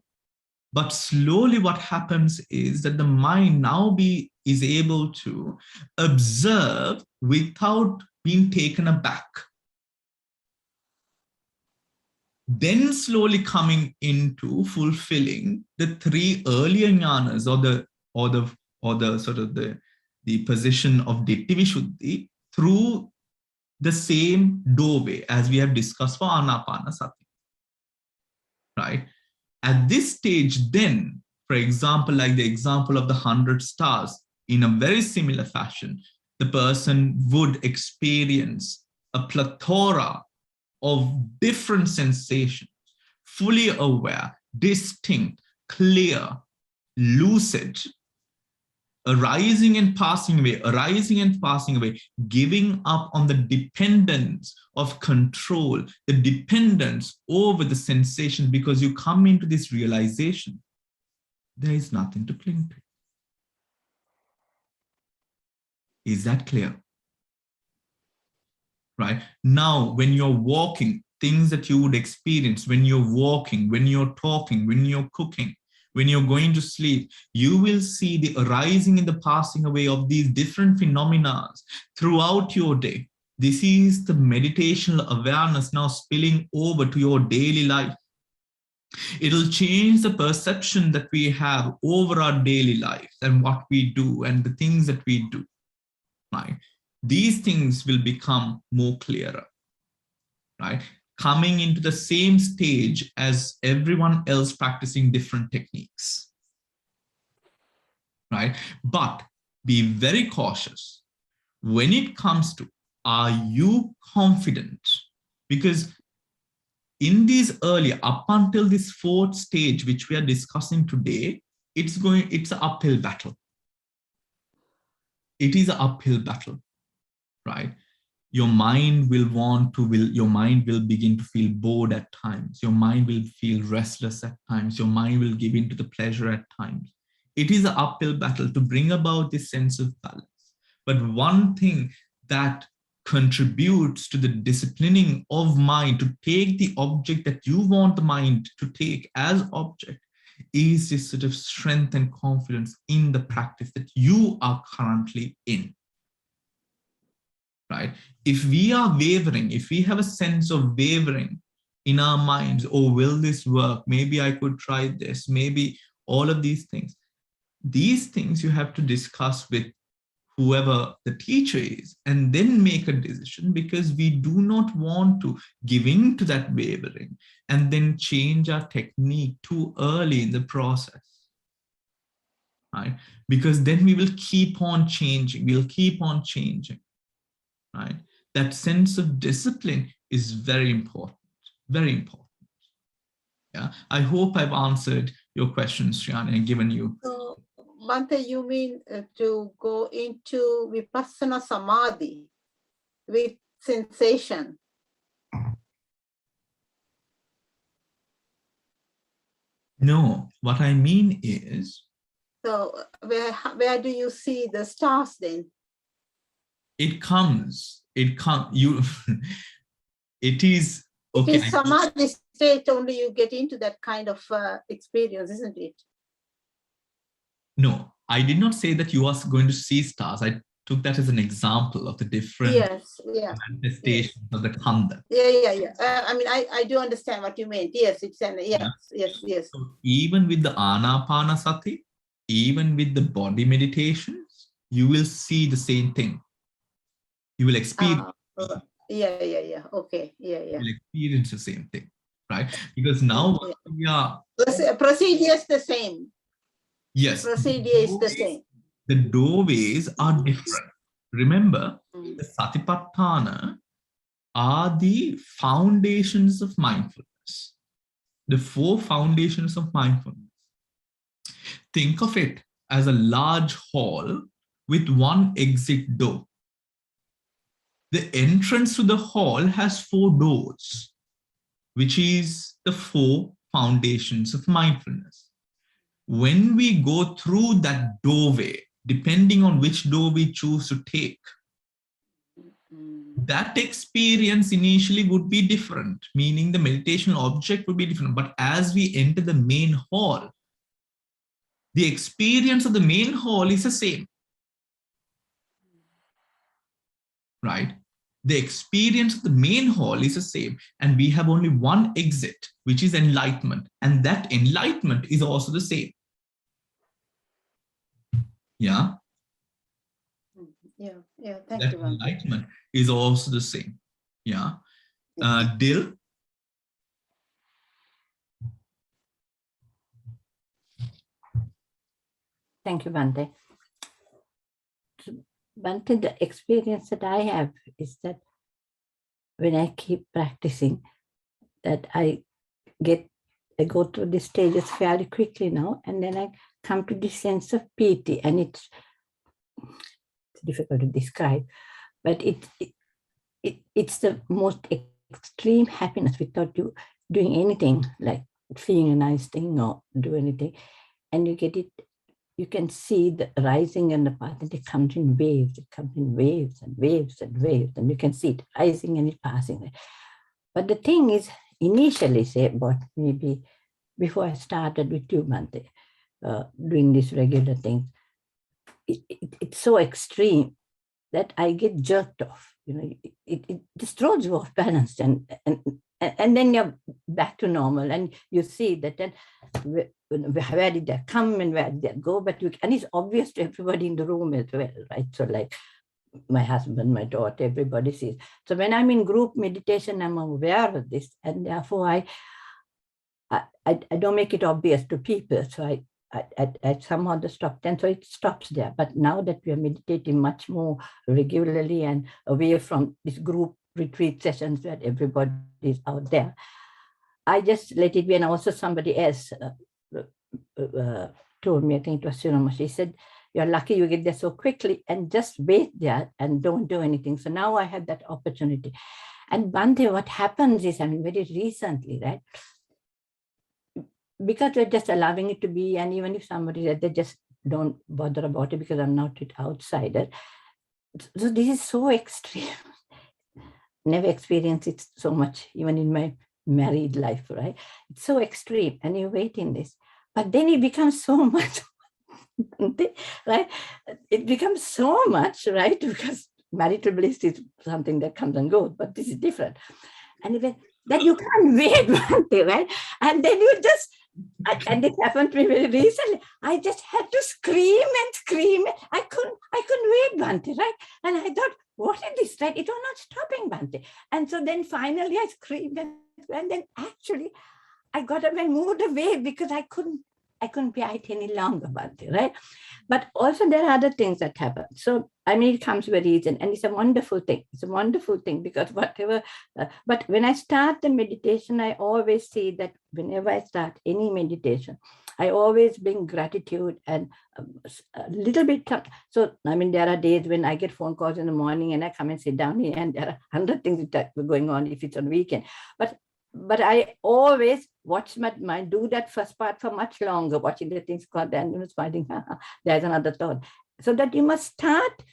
But slowly what happens is that the mind now is able to observe without being taken aback. Then slowly coming into fulfilling the three earlier jnanas, or the sort of the position of Ditti Vishuddhi through the same doorway as we have discussed for Anapanasati, right? At this stage, then, for example, like the example of the 100 stars, in a very similar fashion, the person would experience a plethora of different sensations, fully aware, distinct, clear, lucid, arising and passing away, arising and passing away, giving up on the dependence of control, the dependence over the sensation, because you come into this realization, there is nothing to cling to. Is that clear? Right? Now, when you're walking, things that you would experience when you're walking, when you're talking, when you're cooking, when you're going to sleep, you will see the arising and the passing away of these different phenomena throughout your day. This is the meditational awareness now spilling over to your daily life. It'll change the perception that we have over our daily lives and what we do and the things that we do. Right? These things will become more clearer. Right? Coming into the same stage as everyone else practicing different techniques, right? But be very cautious when it comes to, are you confident? Because in these earlier, up until this fourth stage, which we are discussing today, it's an uphill battle. It is an uphill battle, right? Your mind will begin to feel bored at times. Your mind will feel restless at times. Your mind will give into the pleasure at times. It is an uphill battle to bring about this sense of balance. But one thing that contributes to the disciplining of mind to take the object that you want the mind to take as object is this sort of strength and confidence in the practice that you are currently in. Right? If we are wavering, if we have a sense of wavering in our minds, oh, will this work? Maybe I could try this, maybe all of these things you have to discuss with whoever the teacher is and then make a decision, because we do not want to give in to that wavering and then change our technique too early in the process. Right? Because then we will keep on changing. Right? That sense of discipline is very important, very important. Yeah, I hope I've answered your questions, Shriyani, and given you. So, Bhante, you mean to go into Vipassana Samadhi with sensation? No, what I mean is. So, where do you see the stars then? It is okay. It is Samadhi state only you get into that kind of experience, isn't it? No, I did not say that you are going to see stars. I took that as an example of the different manifestations of the Khanda. Yeah. I mean, I do understand what you meant. Yes, it's an yes. So even with the Anapanasati, even with the body meditations, you will see the same thing. You will experience. Yeah. Okay. Yeah. You will experience the same thing. right? Because now Yeah. we are, Procedure is the same. yes, Procedure is the same. the doorways are different. Remember, Mm. the Satipatthana are the foundations of mindfulness, the 4 foundations of mindfulness. Think of it as a large hall with one exit door. The entrance to the hall has 4 doors, which is the 4 foundations of mindfulness. When we go through that doorway, depending on which door we choose to take, that experience initially would be different, meaning the meditation object would be different. But as we enter the main hall, the experience of the main hall is the same, right? The experience of the main hall is the same, and we have only one exit, which is enlightenment, and that enlightenment is also the same. Yeah. Yeah. Thank That you, Bhante. enlightenment is also the same. Yeah. Dil. Thank you, Bhante. Bhante, the experience that I have is that when I keep practicing, that I go through the stages fairly quickly now, and then I come to this sense of piti, and it's difficult to describe, but it's the most extreme happiness without you doing anything, like feeling a nice thing or do anything, and you get it. You can see the rising and the path, and it comes in waves. It comes in waves and waves and waves, and you can see it rising and it passing. But the thing is, initially, say about maybe before I started with you, Bhante, doing this regular thing, it's so extreme that I get jerked off. You know, it just throws you off balance, and then you're back to normal, and you see that then where did that come and where did that go? But and it's obvious to everybody in the room as well, right? So like my husband, my daughter, everybody sees. So when I'm in group meditation, I'm aware of this, and therefore I don't make it obvious to people. So I somehow stop then, so it stops there. But now that we are meditating much more regularly and away from this group retreat sessions where everybody is out there, I just let it be. And also somebody else told me, I think it was Sunama, she said, you're lucky you get there so quickly, and just wait there and don't do anything. So now I have that opportunity. And Bhante, what happens is, I mean, very recently, right? Because we're just allowing it to be, and even if somebody said they just don't bother about it because I'm not an outsider. So this is so extreme. Never experienced it so much, even in my married life, right? It's so extreme, and you wait in this. But then it becomes so much, right? It becomes so much, right? Because marital bliss is something that comes and goes, but this is different. And even that you can't wait, right? And then you just, and it happened to me very recently. I just had to scream and scream. I couldn't wait, Bhante, right? And I thought, what is this, right? It was not stopping, Bhante. And so then finally I screamed, and then actually I got up and moved away because I couldn't bear it any longer, Bhante, right? But also there are other things that happen. So, I mean, it comes very easy, and it's a wonderful thing. It's a wonderful thing because whatever, but when I start the meditation, I always see that whenever I start any meditation, I always bring gratitude and a little bit. So, I mean, there are days when I get phone calls in the morning and I come and sit down here, and there are 100 things that are going on if it's on weekend. But I always watch my mind, do that first part for much longer, watching the things called, and smiling, there's another thought. So that you must start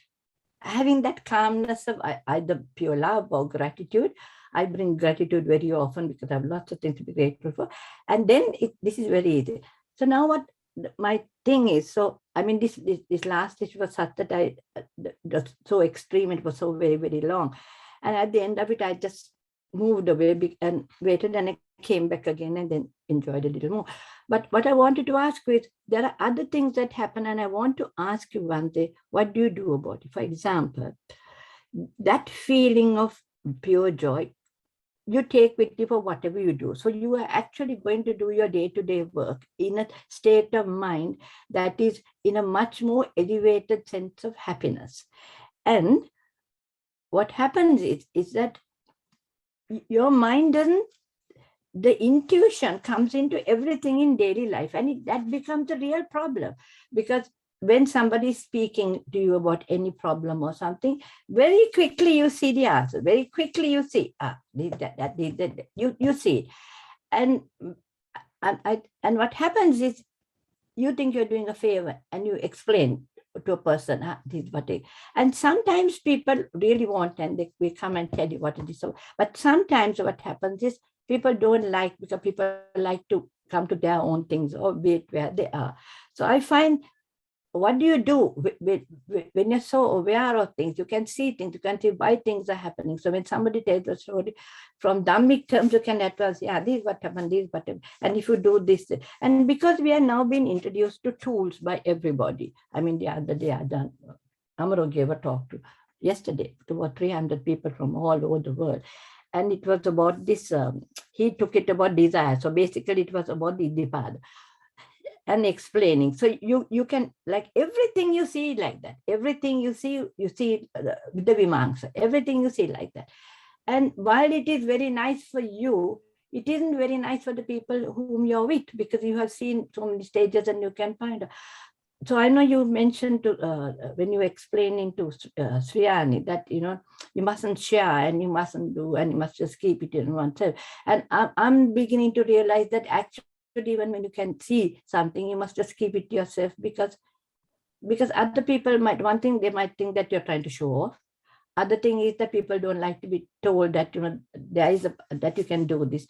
having that calmness of either pure love or gratitude. I bring gratitude very often because I have lots of things to be grateful for. And then this is very easy. So now what my thing is, so I mean, this last stage was such that was so extreme, it was so very, very long. And at the end of it, I just moved away and waited, and I came back again and then enjoyed a little more. But what I wanted to ask you is, there are other things that happen, and I want to ask you, Bhante, what do you do about it? For example, that feeling of pure joy you take with you for whatever you do. So you are actually going to do your day-to-day work in a state of mind that is in a much more elevated sense of happiness. And what happens is that your mind doesn't, the intuition comes into everything in daily life, and that becomes a real problem. Because when somebody is speaking to you about any problem or something, very quickly you see the answer. Very quickly you see, you see it. And what happens is, you think you're doing a favor and you explain to a person, this is what it, and sometimes people really want, and we come and tell you what it is. So, but sometimes what happens is, people don't like, because people like to come to their own things or be it where they are. So I find, what do you do when you're so aware of things? You can see things, you can see why things are happening. So when somebody tells a story from Dhammic terms, you can advance, yeah, this is what happened, this is what happened. And if you do this, and because we are now being introduced to tools by everybody. I mean, the other day Amaro gave a talk yesterday to about 300 people from all over the world. And it was about this, he took it about desire. So basically it was about the Dipada and explaining. So you can, like, everything you see like that. Everything you see with the Vimamsa. Everything you see like that. And while it is very nice for you, it isn't very nice for the people whom you're with, because you have seen so many stages and you can find out. So I know you mentioned when you were explaining to Sriyani that, you mustn't share and you mustn't do, and you must just keep it in oneself. And I'm beginning to realize that actually, even when you can see something, you must just keep it to yourself, because other people might, one thing, they might think that you're trying to show off. Other thing is that people don't like to be told that, there is that you can do this.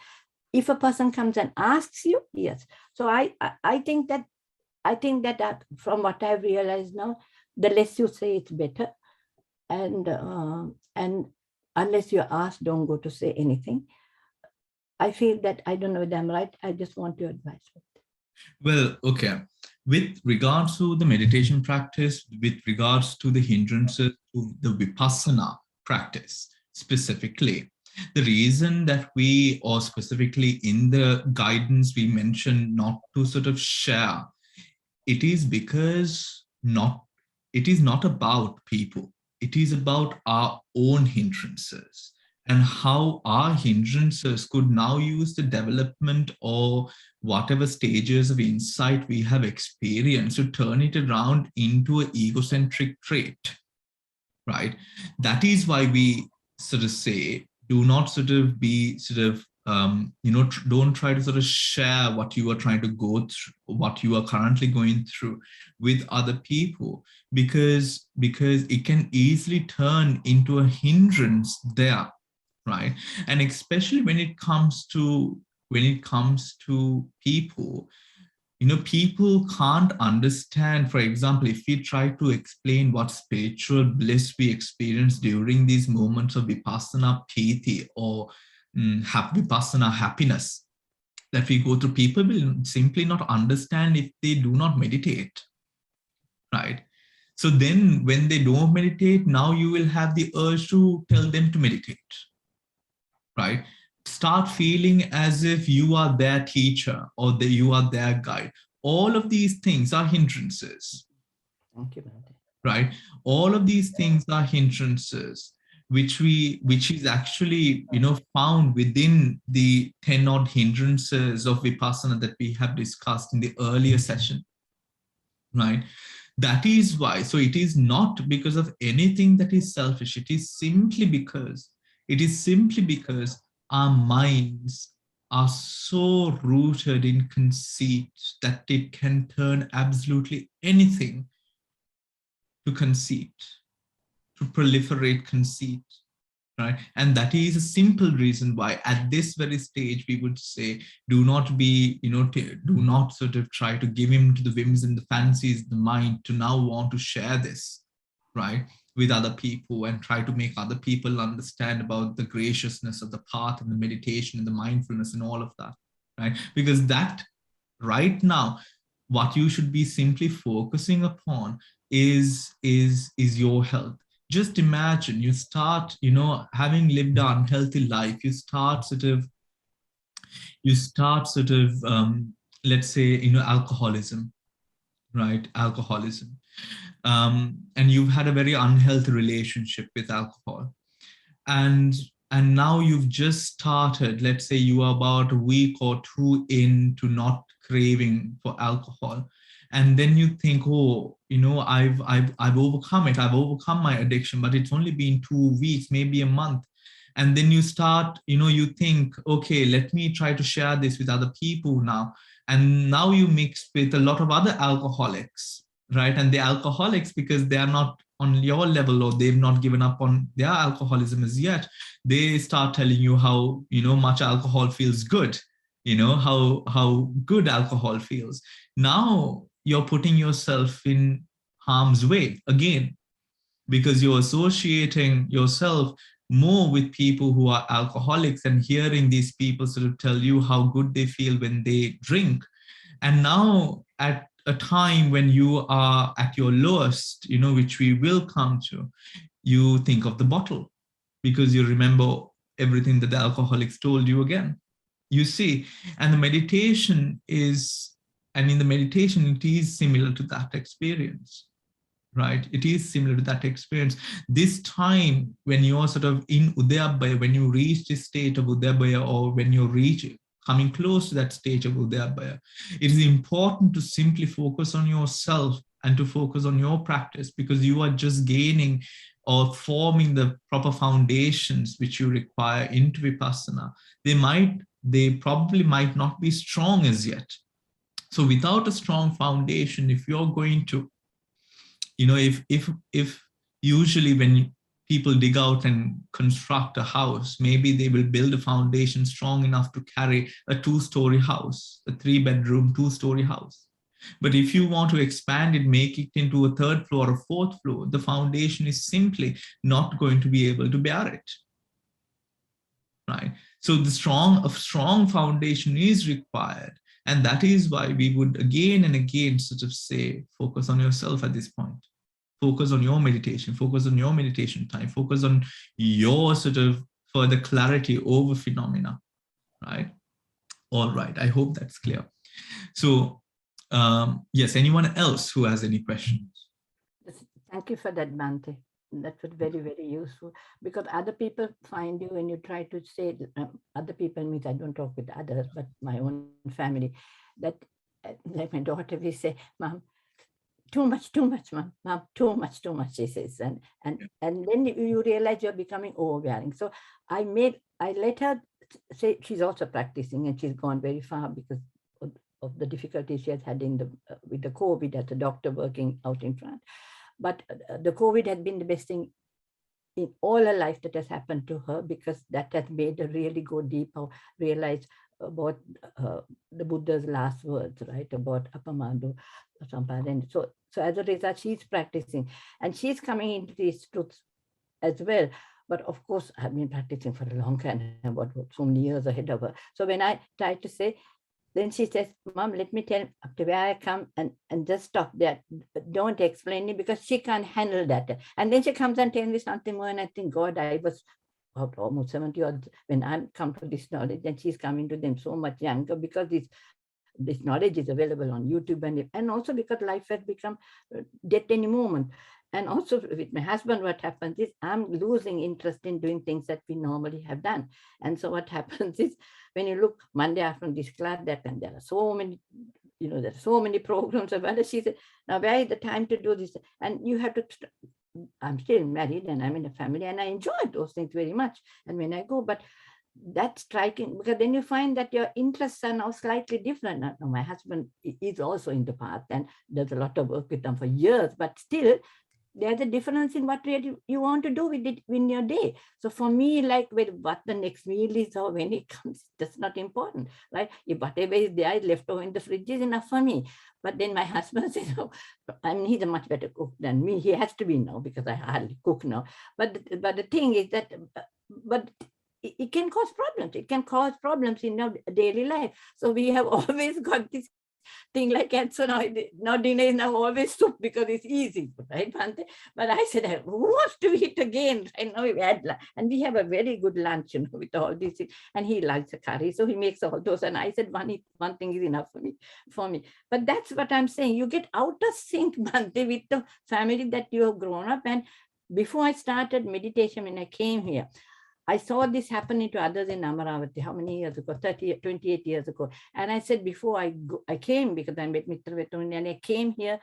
If a person comes and asks you, yes. So I think that from what I've realized now, the less you say, it's better. And unless you're asked, don't go to say anything. I feel that, I don't know whether I'm right. I just want your advice. Well, okay. With regards to the meditation practice, with regards to the hindrances to the Vipassana practice specifically, the reason that we, or specifically in the guidance, we mentioned not to sort of share, it is because it is not about people. It is about our own hindrances, and how our hindrances could now use the development or whatever stages of insight we have experienced to turn it around into an egocentric trait, right? That is why we sort of say, do not sort of be sort of, don't try to sort of share what you are trying to go through, what you are currently going through with other people, because it can easily turn into a hindrance there, right? And especially when it comes to people, people can't understand. For example, if we try to explain what spiritual bliss we experience during these moments of Vipassana Piti or Vipassana happiness that we go through, people will simply not understand if they do not meditate, right? So then when they don't meditate, now you will have the urge to tell them to meditate, right? Start feeling as if you are their teacher or that you are their guide. All of these things are hindrances. Thank you. Right? All of these things are hindrances, which is actually, found within the 10 odd hindrances of Vipassana that we have discussed in the earlier session, right? That is why, so it is not because of anything that is selfish. It is simply because our minds are so rooted in conceit that it can turn absolutely anything to conceit, to proliferate conceit, right? And that is a simple reason why at this very stage we would say, do not be, do not sort of try to give him to the whims and the fancies of the mind to now want to share this, right, with other people and try to make other people understand about the graciousness of the path and the meditation and the mindfulness and all of that, right? Because that right now, what you should be simply focusing upon is your health, just imagine you start, having lived an unhealthy life, you start sort of, let's say, alcoholism, right? Alcoholism. And you've had a very unhealthy relationship with alcohol. And now you've just started, let's say you are about a week or two into not craving for alcohol. And then you think, oh, I've overcome it. I've overcome my addiction, but it's only been 2 weeks, maybe a month. And then you start, you think, okay, let me try to share this with other people now. And now you mix with a lot of other alcoholics, right? And the alcoholics, because they are not on your level, or they've not given up on their alcoholism as yet, they start telling you how, much alcohol feels good, how good alcohol feels. Now you're putting yourself in harm's way again, because you're associating yourself more with people who are alcoholics and hearing these people sort of tell you how good they feel when they drink. And now at a time when you are at your lowest, which we will come to, you think of the bottle because you remember everything that the alcoholics told you again. You see, and the meditation is, and in the meditation, it is similar to that experience, right? It is similar to that experience. This time when you're sort of in Udayabhaya, when you reach this state of Udayabhaya, or when you're coming close to that stage of Udayabhaya, it is important to simply focus on yourself and to focus on your practice, because you are just gaining or forming the proper foundations which you require into Vipassana. They probably might not be strong as yet. So without a strong foundation, if you're going to, if usually when people dig out and construct a house, maybe they will build a foundation strong enough to carry a 2-story house, a 3-bedroom, 2-story house. But if you want to expand it, make it into a 3rd floor or 4th floor, the foundation is simply not going to be able to bear it, right? So a strong foundation is required. And that is why we would again and again sort of say, focus on yourself at this point. Focus on your meditation, focus on your meditation time, focus on your sort of further clarity over phenomena, right? All right, I hope that's clear. So yes, anyone else who has any questions? Thank you for that, Bhante. That was very, very useful, because other people find you when you try to say, other people means I don't talk with others, but my own family, that like my daughter will say, Mom, too much, Mom, too much, she says. And then you realize you're becoming overbearing. So I let her say, she's also practicing, and she's gone very far because of the difficulties she has had with the COVID as a doctor working out in France. But the COVID has been the best thing in all her life that has happened to her, because that has made her really go deep, realize about the Buddha's last words, right? About Apamado, Sampada. So as a result, she's practicing, and she's coming into these truths as well. But of course, I've been practicing for a long time, about so many years ahead of her. So when I try to say, then she says, Mom, let me tell up to where I come and just stop there. Don't explain it, because she can't handle that. And then she comes and tells me something more, and I think, God, I was almost 70 odd when I come to this knowledge, and she's coming to them so much younger, because this knowledge is available on YouTube, and also because life has become death any moment. And also with my husband, what happens is I'm losing interest in doing things that we normally have done. And so what happens is, when you look Monday afternoon, this class, that, and there are so many, there are so many programs about it. She said, now where is the time to do this? And you have to, I'm still married and I'm in a family, and I enjoy those things very much. And when I go, but that's striking, because then you find that your interests are now slightly different. Now, my husband is also in the path and does a lot of work with them for years, but still there's a difference in what really you want to do with it in your day. So for me, like with what the next meal is or when it comes, that's not important, right? If whatever is there left over in the fridge is enough for me. But then my husband says, oh, I mean, he's a much better cook than me. He has to be now, because I hardly cook now. But the thing is that, but it can cause problems. It can cause problems in our daily life. So we have always got this thing like that. So now dinner is now always soup because it's easy, right, Bhante? But I said, who wants to eat again? I know we had lunch, and we have a very good lunch, you know, with all these things. And he likes the curry, so he makes all those. And I said, one thing is enough for me. But that's what I'm saying. You get out of sync, Bhante, with the family that you have grown up. And before I started meditation, when I came here, I saw this happening to others in Amaravati, how many years ago? 28 years ago. And I said, before I came, because I met Mitra Vetoni, and I came here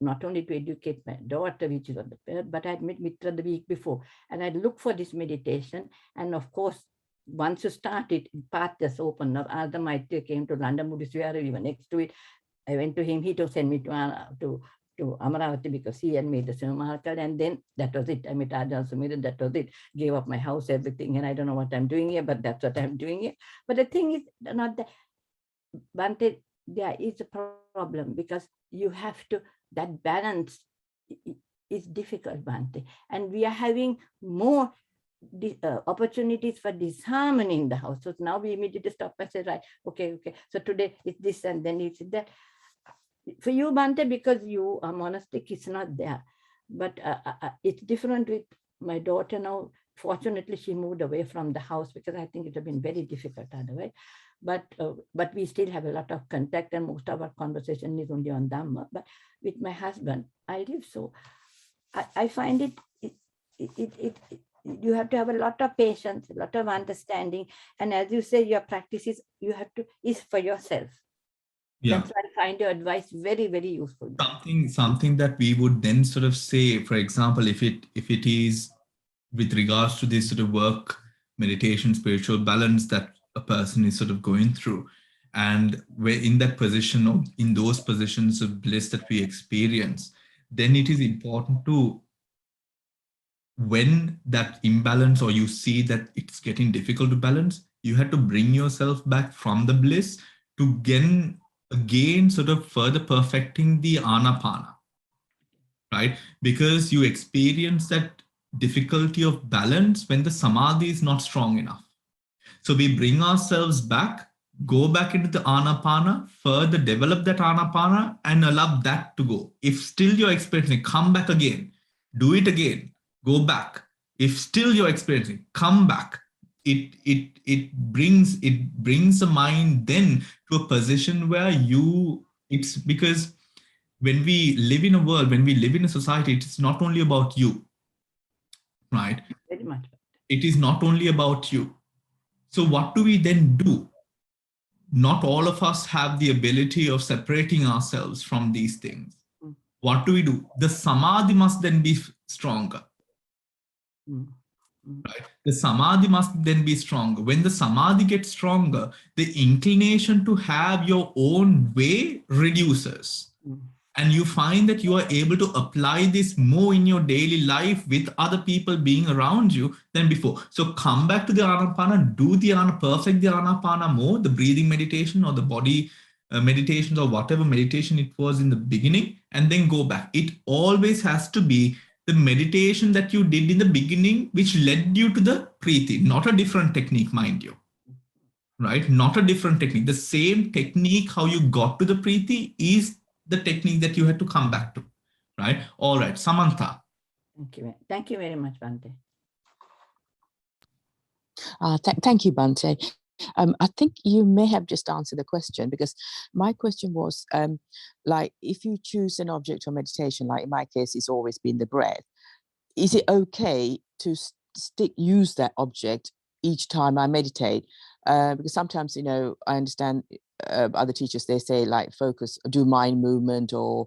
not only to educate my daughter, which is on the third, but I had met Mitra the week before. And I looked for this meditation. And of course, once you start it, path just opened up. Arda Maitreya came to London Buddhist Vihara, we were next to it. I went to him, he to send me to Amaravati because he had made the Sivamarkad, and then that was it. I met Ajahn Sumira, that was it. Gave up my house, everything, and I don't know what I'm doing here, but that's what I'm doing here. But the thing is not that, Bhante, there is a problem because you have to, that balance is difficult, Bhante. And we are having more opportunities for disharmony in the house. So now we immediately stop and say, right, okay. So today it's this and then it's that. For you, Bhante, because you are monastic, it's not there. But it's different with my daughter now. Fortunately, she moved away from the house because I think it would have been very difficult otherwise. But we still have a lot of contact, and most of our conversation is only on Dhamma. But with my husband, I live so. I find it you have to have a lot of patience, a lot of understanding. And as you say, your practice is for yourself. Yeah. That's why I find your advice very, very useful. Something that we would then sort of say, for example, if it is with regards to this sort of work, meditation, spiritual balance that a person is sort of going through, and we're in that position or in those positions of bliss that we experience, then it is important to, when that imbalance or you see that it's getting difficult to balance, you have to bring yourself back from the bliss to again sort of further perfecting the anapana, right? Because you experience that difficulty of balance when the samadhi is not strong enough. So we bring ourselves back, go back into the anapana, further develop that anapana and allow that to go. If still you're experiencing, come back again, do it again, go back. If still you're experiencing, come back. It brings the mind then to a position where it's because when we live in a world, when we live in a society, it's not only about you, right? Very much. It is not only about you. So what do we then do? Not all of us have the ability of separating ourselves from these things. What do we do? The samadhi must then be stronger. Right? The samadhi must then be stronger. When the samadhi gets stronger, the inclination to have your own way reduces. And you find that you are able to apply this more in your daily life with other people being around you than before. So come back to the anapana, do the perfect the anapana more, the breathing meditation or the body meditation or whatever meditation it was in the beginning, and then go back. It always has to be the meditation that you did in the beginning, which led you to the preeti, not a different technique, mind you. Right? Not a different technique. The same technique, how you got to the preeti, is the technique that you had to come back to. Right? All right. Samantha. Thank you very much, Bhante. Thank you, Bhante. I think you may have just answered the question, because my question was, like, if you choose an object for meditation, like in my case, it's always been the breath, is it okay to use that object each time I meditate? Because sometimes, I understand other teachers, they say like focus, do mind movement or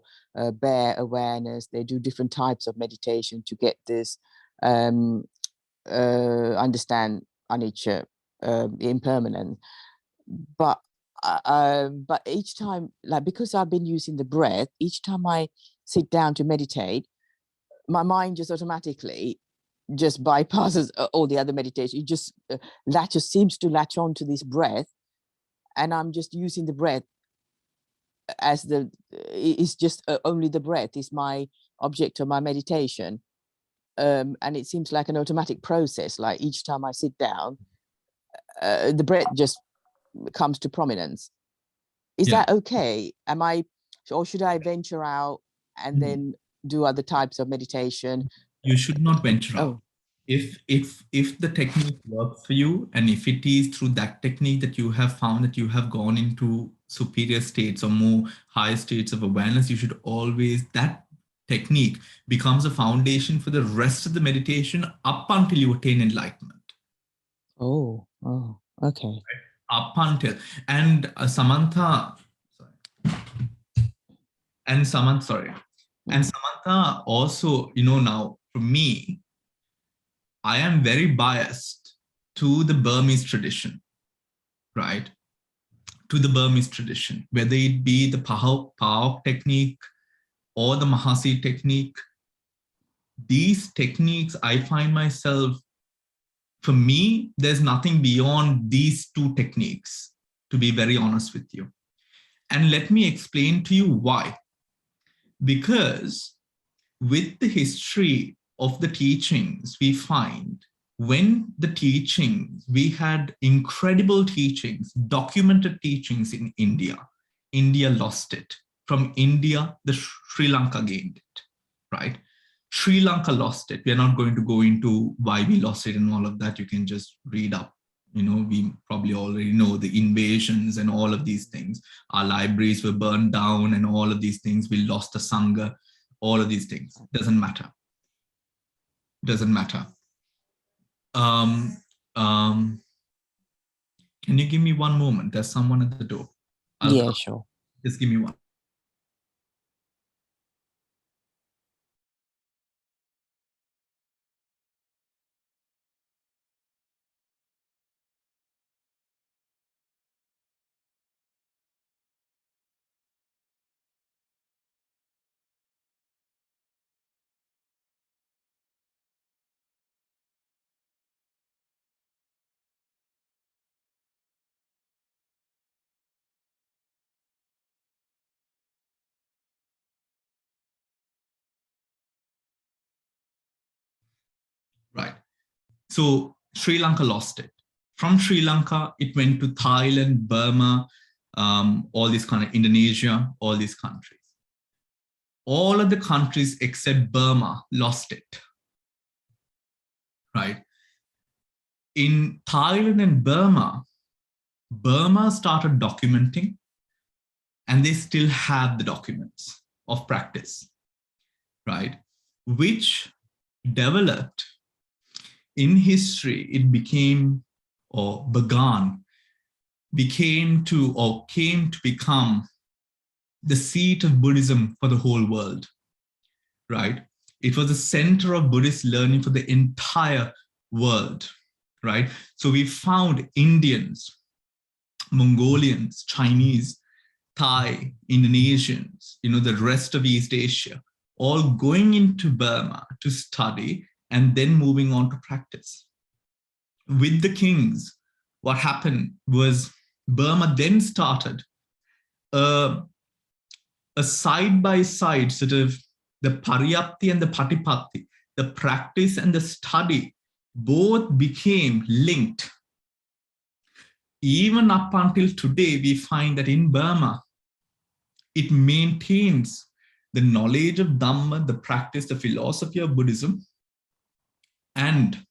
bare awareness. They do different types of meditation to get this understand anicca, impermanent. But each time, like, because I've been using the breath, each time I sit down to meditate, my mind just automatically just bypasses all the other meditation. It just seems to latch on to this breath, and I'm just using the breath as it's just only the breath is my object of my meditation. And it seems like an automatic process. Like each time I sit down, the breath just comes to prominence. Is Yeah. that okay? Or should I venture out and then do other types of meditation? You should not venture out. Oh. If the technique works for you, and if it is through that technique that you have found that you have gone into superior states or more higher states of awareness, you should always, that technique becomes a foundation for the rest of the meditation up until you attain enlightenment. Oh, okay. Up until, and Samantha, and Samantha also, now for me, I am very biased to the Burmese tradition, right? To the Burmese tradition, whether it be the Pahok technique or the Mahasi technique. These techniques, I find myself, for me, there's nothing beyond these two techniques, to be very honest with you. And let me explain to you why. Because with the history of the teachings, we find when the teachings, we had incredible teachings, documented teachings in India. India lost it. From India, the Sri Lanka gained it, right? Sri Lanka lost it. We're not going to go into why we lost it and all of that. You can just read up. We probably already know the invasions and all of these things. Our libraries were burned down and all of these things. We lost the Sangha, all of these things. Doesn't matter. Doesn't matter. Can you give me one moment? There's someone at the door. Yeah, sure. Just give me one. Right. So Sri Lanka lost it. From Sri Lanka, it went to Thailand, Burma, all these kind of Indonesia, all these countries. All of the countries except Burma lost it. Right. In Thailand and Burma started documenting, and they still have the documents of practice, right? Which developed in history. It became, or began, came to become the seat of Buddhism for the whole world, right? It was the center of Buddhist learning for the entire world, right? So we found Indians, Mongolians, Chinese, Thai, Indonesians, the rest of East Asia, all going into Burma to study and then moving on to practice. With the kings, what happened was Burma then started a side-by-side sort of the pariyapti and the patipatti, the practice and the study, both became linked. Even up until today, we find that in Burma, it maintains the knowledge of Dhamma, the practice, the philosophy of Buddhism, and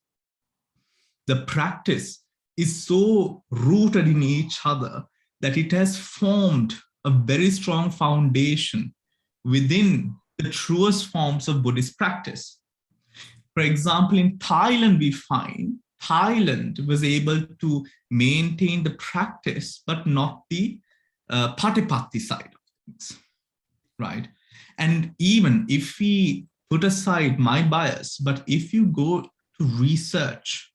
the practice is so rooted in each other that it has formed a very strong foundation within the truest forms of Buddhist practice. For example, in Thailand, we find Thailand was able to maintain the practice, but not the patipatti side of things, right? And even if we put aside my bias, but if you go to research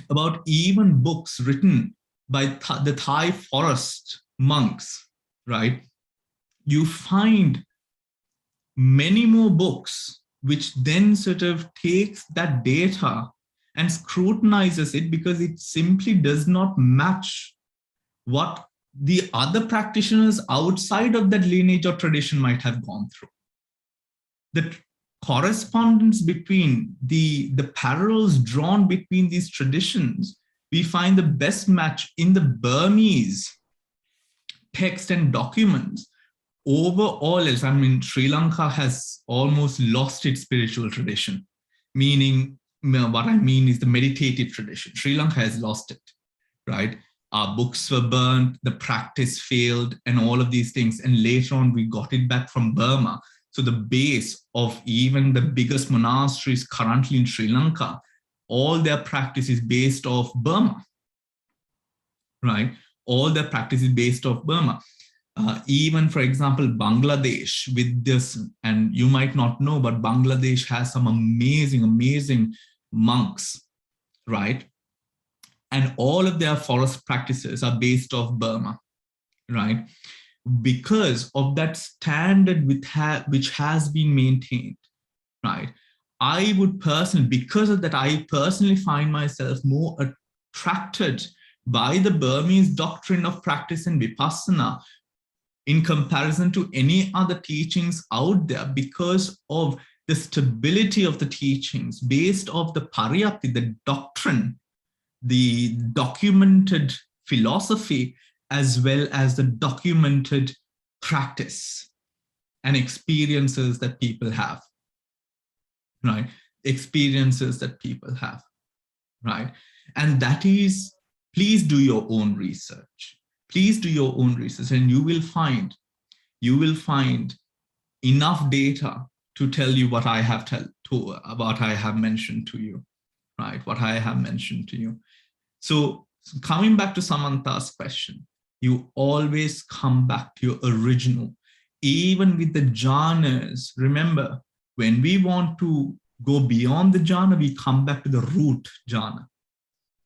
about even books written by the Thai forest monks, right? You find many more books which then sort of takes that data and scrutinizes it because it simply does not match what the other practitioners outside of that lineage or tradition might have gone through. The correspondence between the parallels drawn between these traditions, we find the best match in the Burmese text and documents, overall, I mean, Sri Lanka has almost lost its spiritual tradition, meaning, what I mean is the meditative tradition. Sri Lanka has lost it, right? Our books were burned, the practice failed, and all of these things. And later on, we got it back from Burma. So the base of even the biggest monasteries currently in Sri Lanka, all their practice is based off Burma, right? All their practice is based off Burma. Even, for example, Bangladesh with this, and you might not know, but Bangladesh has some amazing, amazing monks, right? And all of their forest practices are based off Burma, right? Because of that standard which has been maintained, right? I would personally, because of that, I personally find myself more attracted by the Burmese doctrine of practice and Vipassana in comparison to any other teachings out there, because of the stability of the teachings based off the pariyapti, the doctrine, the documented philosophy, as well as the documented practice and experiences that people have, right? Experiences that people have, right? And that is, please do your own research. Please do your own research, and you will find enough data to tell you what I have mentioned to you, right? What I have mentioned to you. So coming back to Samantha's question, you always come back to your original. Even with the jhanas, remember, when we want to go beyond the jhana, we come back to the root jhana.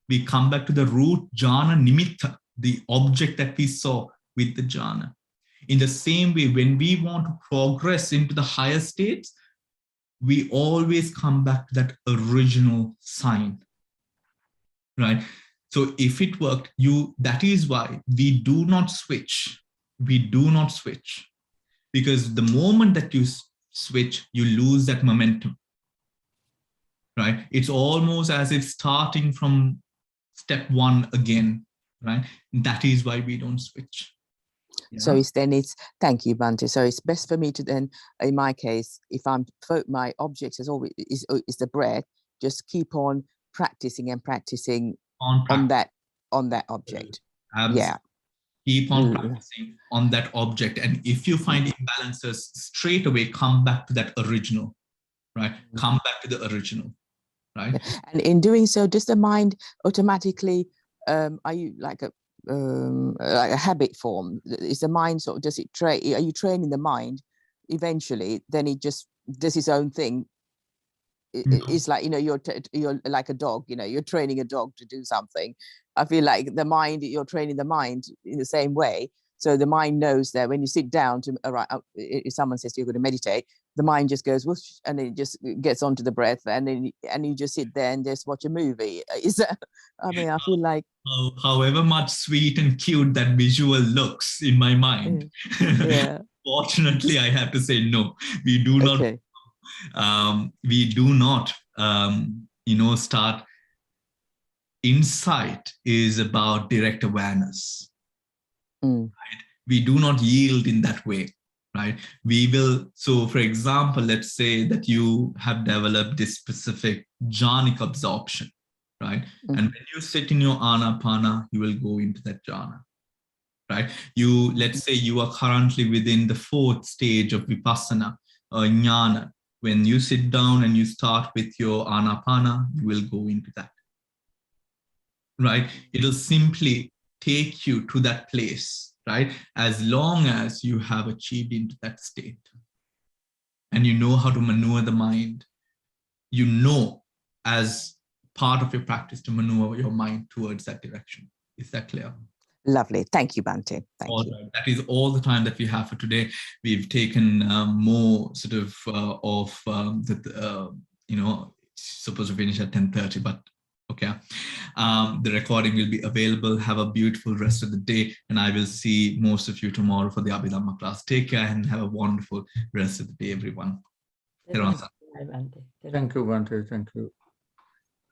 We come back to the root jhana nimitta, the object that we saw with the jhana. In the same way, when we want to progress into the higher states, we always come back to that original sign, right? So if it worked, that is why we do not switch. We do not switch, because the moment that you switch, you lose that momentum, right? It's almost as if starting from step one again, right? That is why we don't switch. Yeah. So thank you, Bhante. So it's best for me to then, in my case, if my object is always is the breath, just keep on practicing and practicing on that object. Absolutely. Yeah. Keep on practicing on that object. And if you find imbalances, straight away come back to that original, right? Come back to the original, right? And in doing so, does the mind automatically, are you like a habit form? Is the mind sort of, are you training the mind eventually? Then it just does its own thing. It's like, you're like a dog, you're training a dog to do something. I feel like you're training the mind in the same way. So the mind knows that when you sit down if someone says you're going to meditate, the mind just goes whoosh, and then it just gets onto the breath, and you just sit there and just watch a movie. Is that? I mean, I feel like, however much sweet and cute that visual looks in my mind, yeah. Fortunately, I have to say no. We do not. Okay. We do not. Start. Insight is about direct awareness. Right? We do not yield in that way, right? We will. So, for example, let's say that you have developed this specific jhanic absorption, right? And when you sit in your anapana, you will go into that jhana, right? Let's say you are currently within the 4th stage of Vipassana or Ñāna. When you sit down and you start with your anapana, you will go into that, right? It'll simply take you to that place, right? As long as you have achieved into that state and you know how to maneuver the mind, as part of your practice to maneuver your mind towards that direction. Is that clear? Lovely. Thank you, Bhante. Thank you. Right. That is all the time that we have for today. We've taken more sort of supposed to finish at 10:30, but okay. The recording will be available. Have a beautiful rest of the day, and I will see most of you tomorrow for the Abhidhamma class. Take care and have a wonderful rest of the day, everyone. Thank you, Bhante. Thank you, Bhante. Thank you.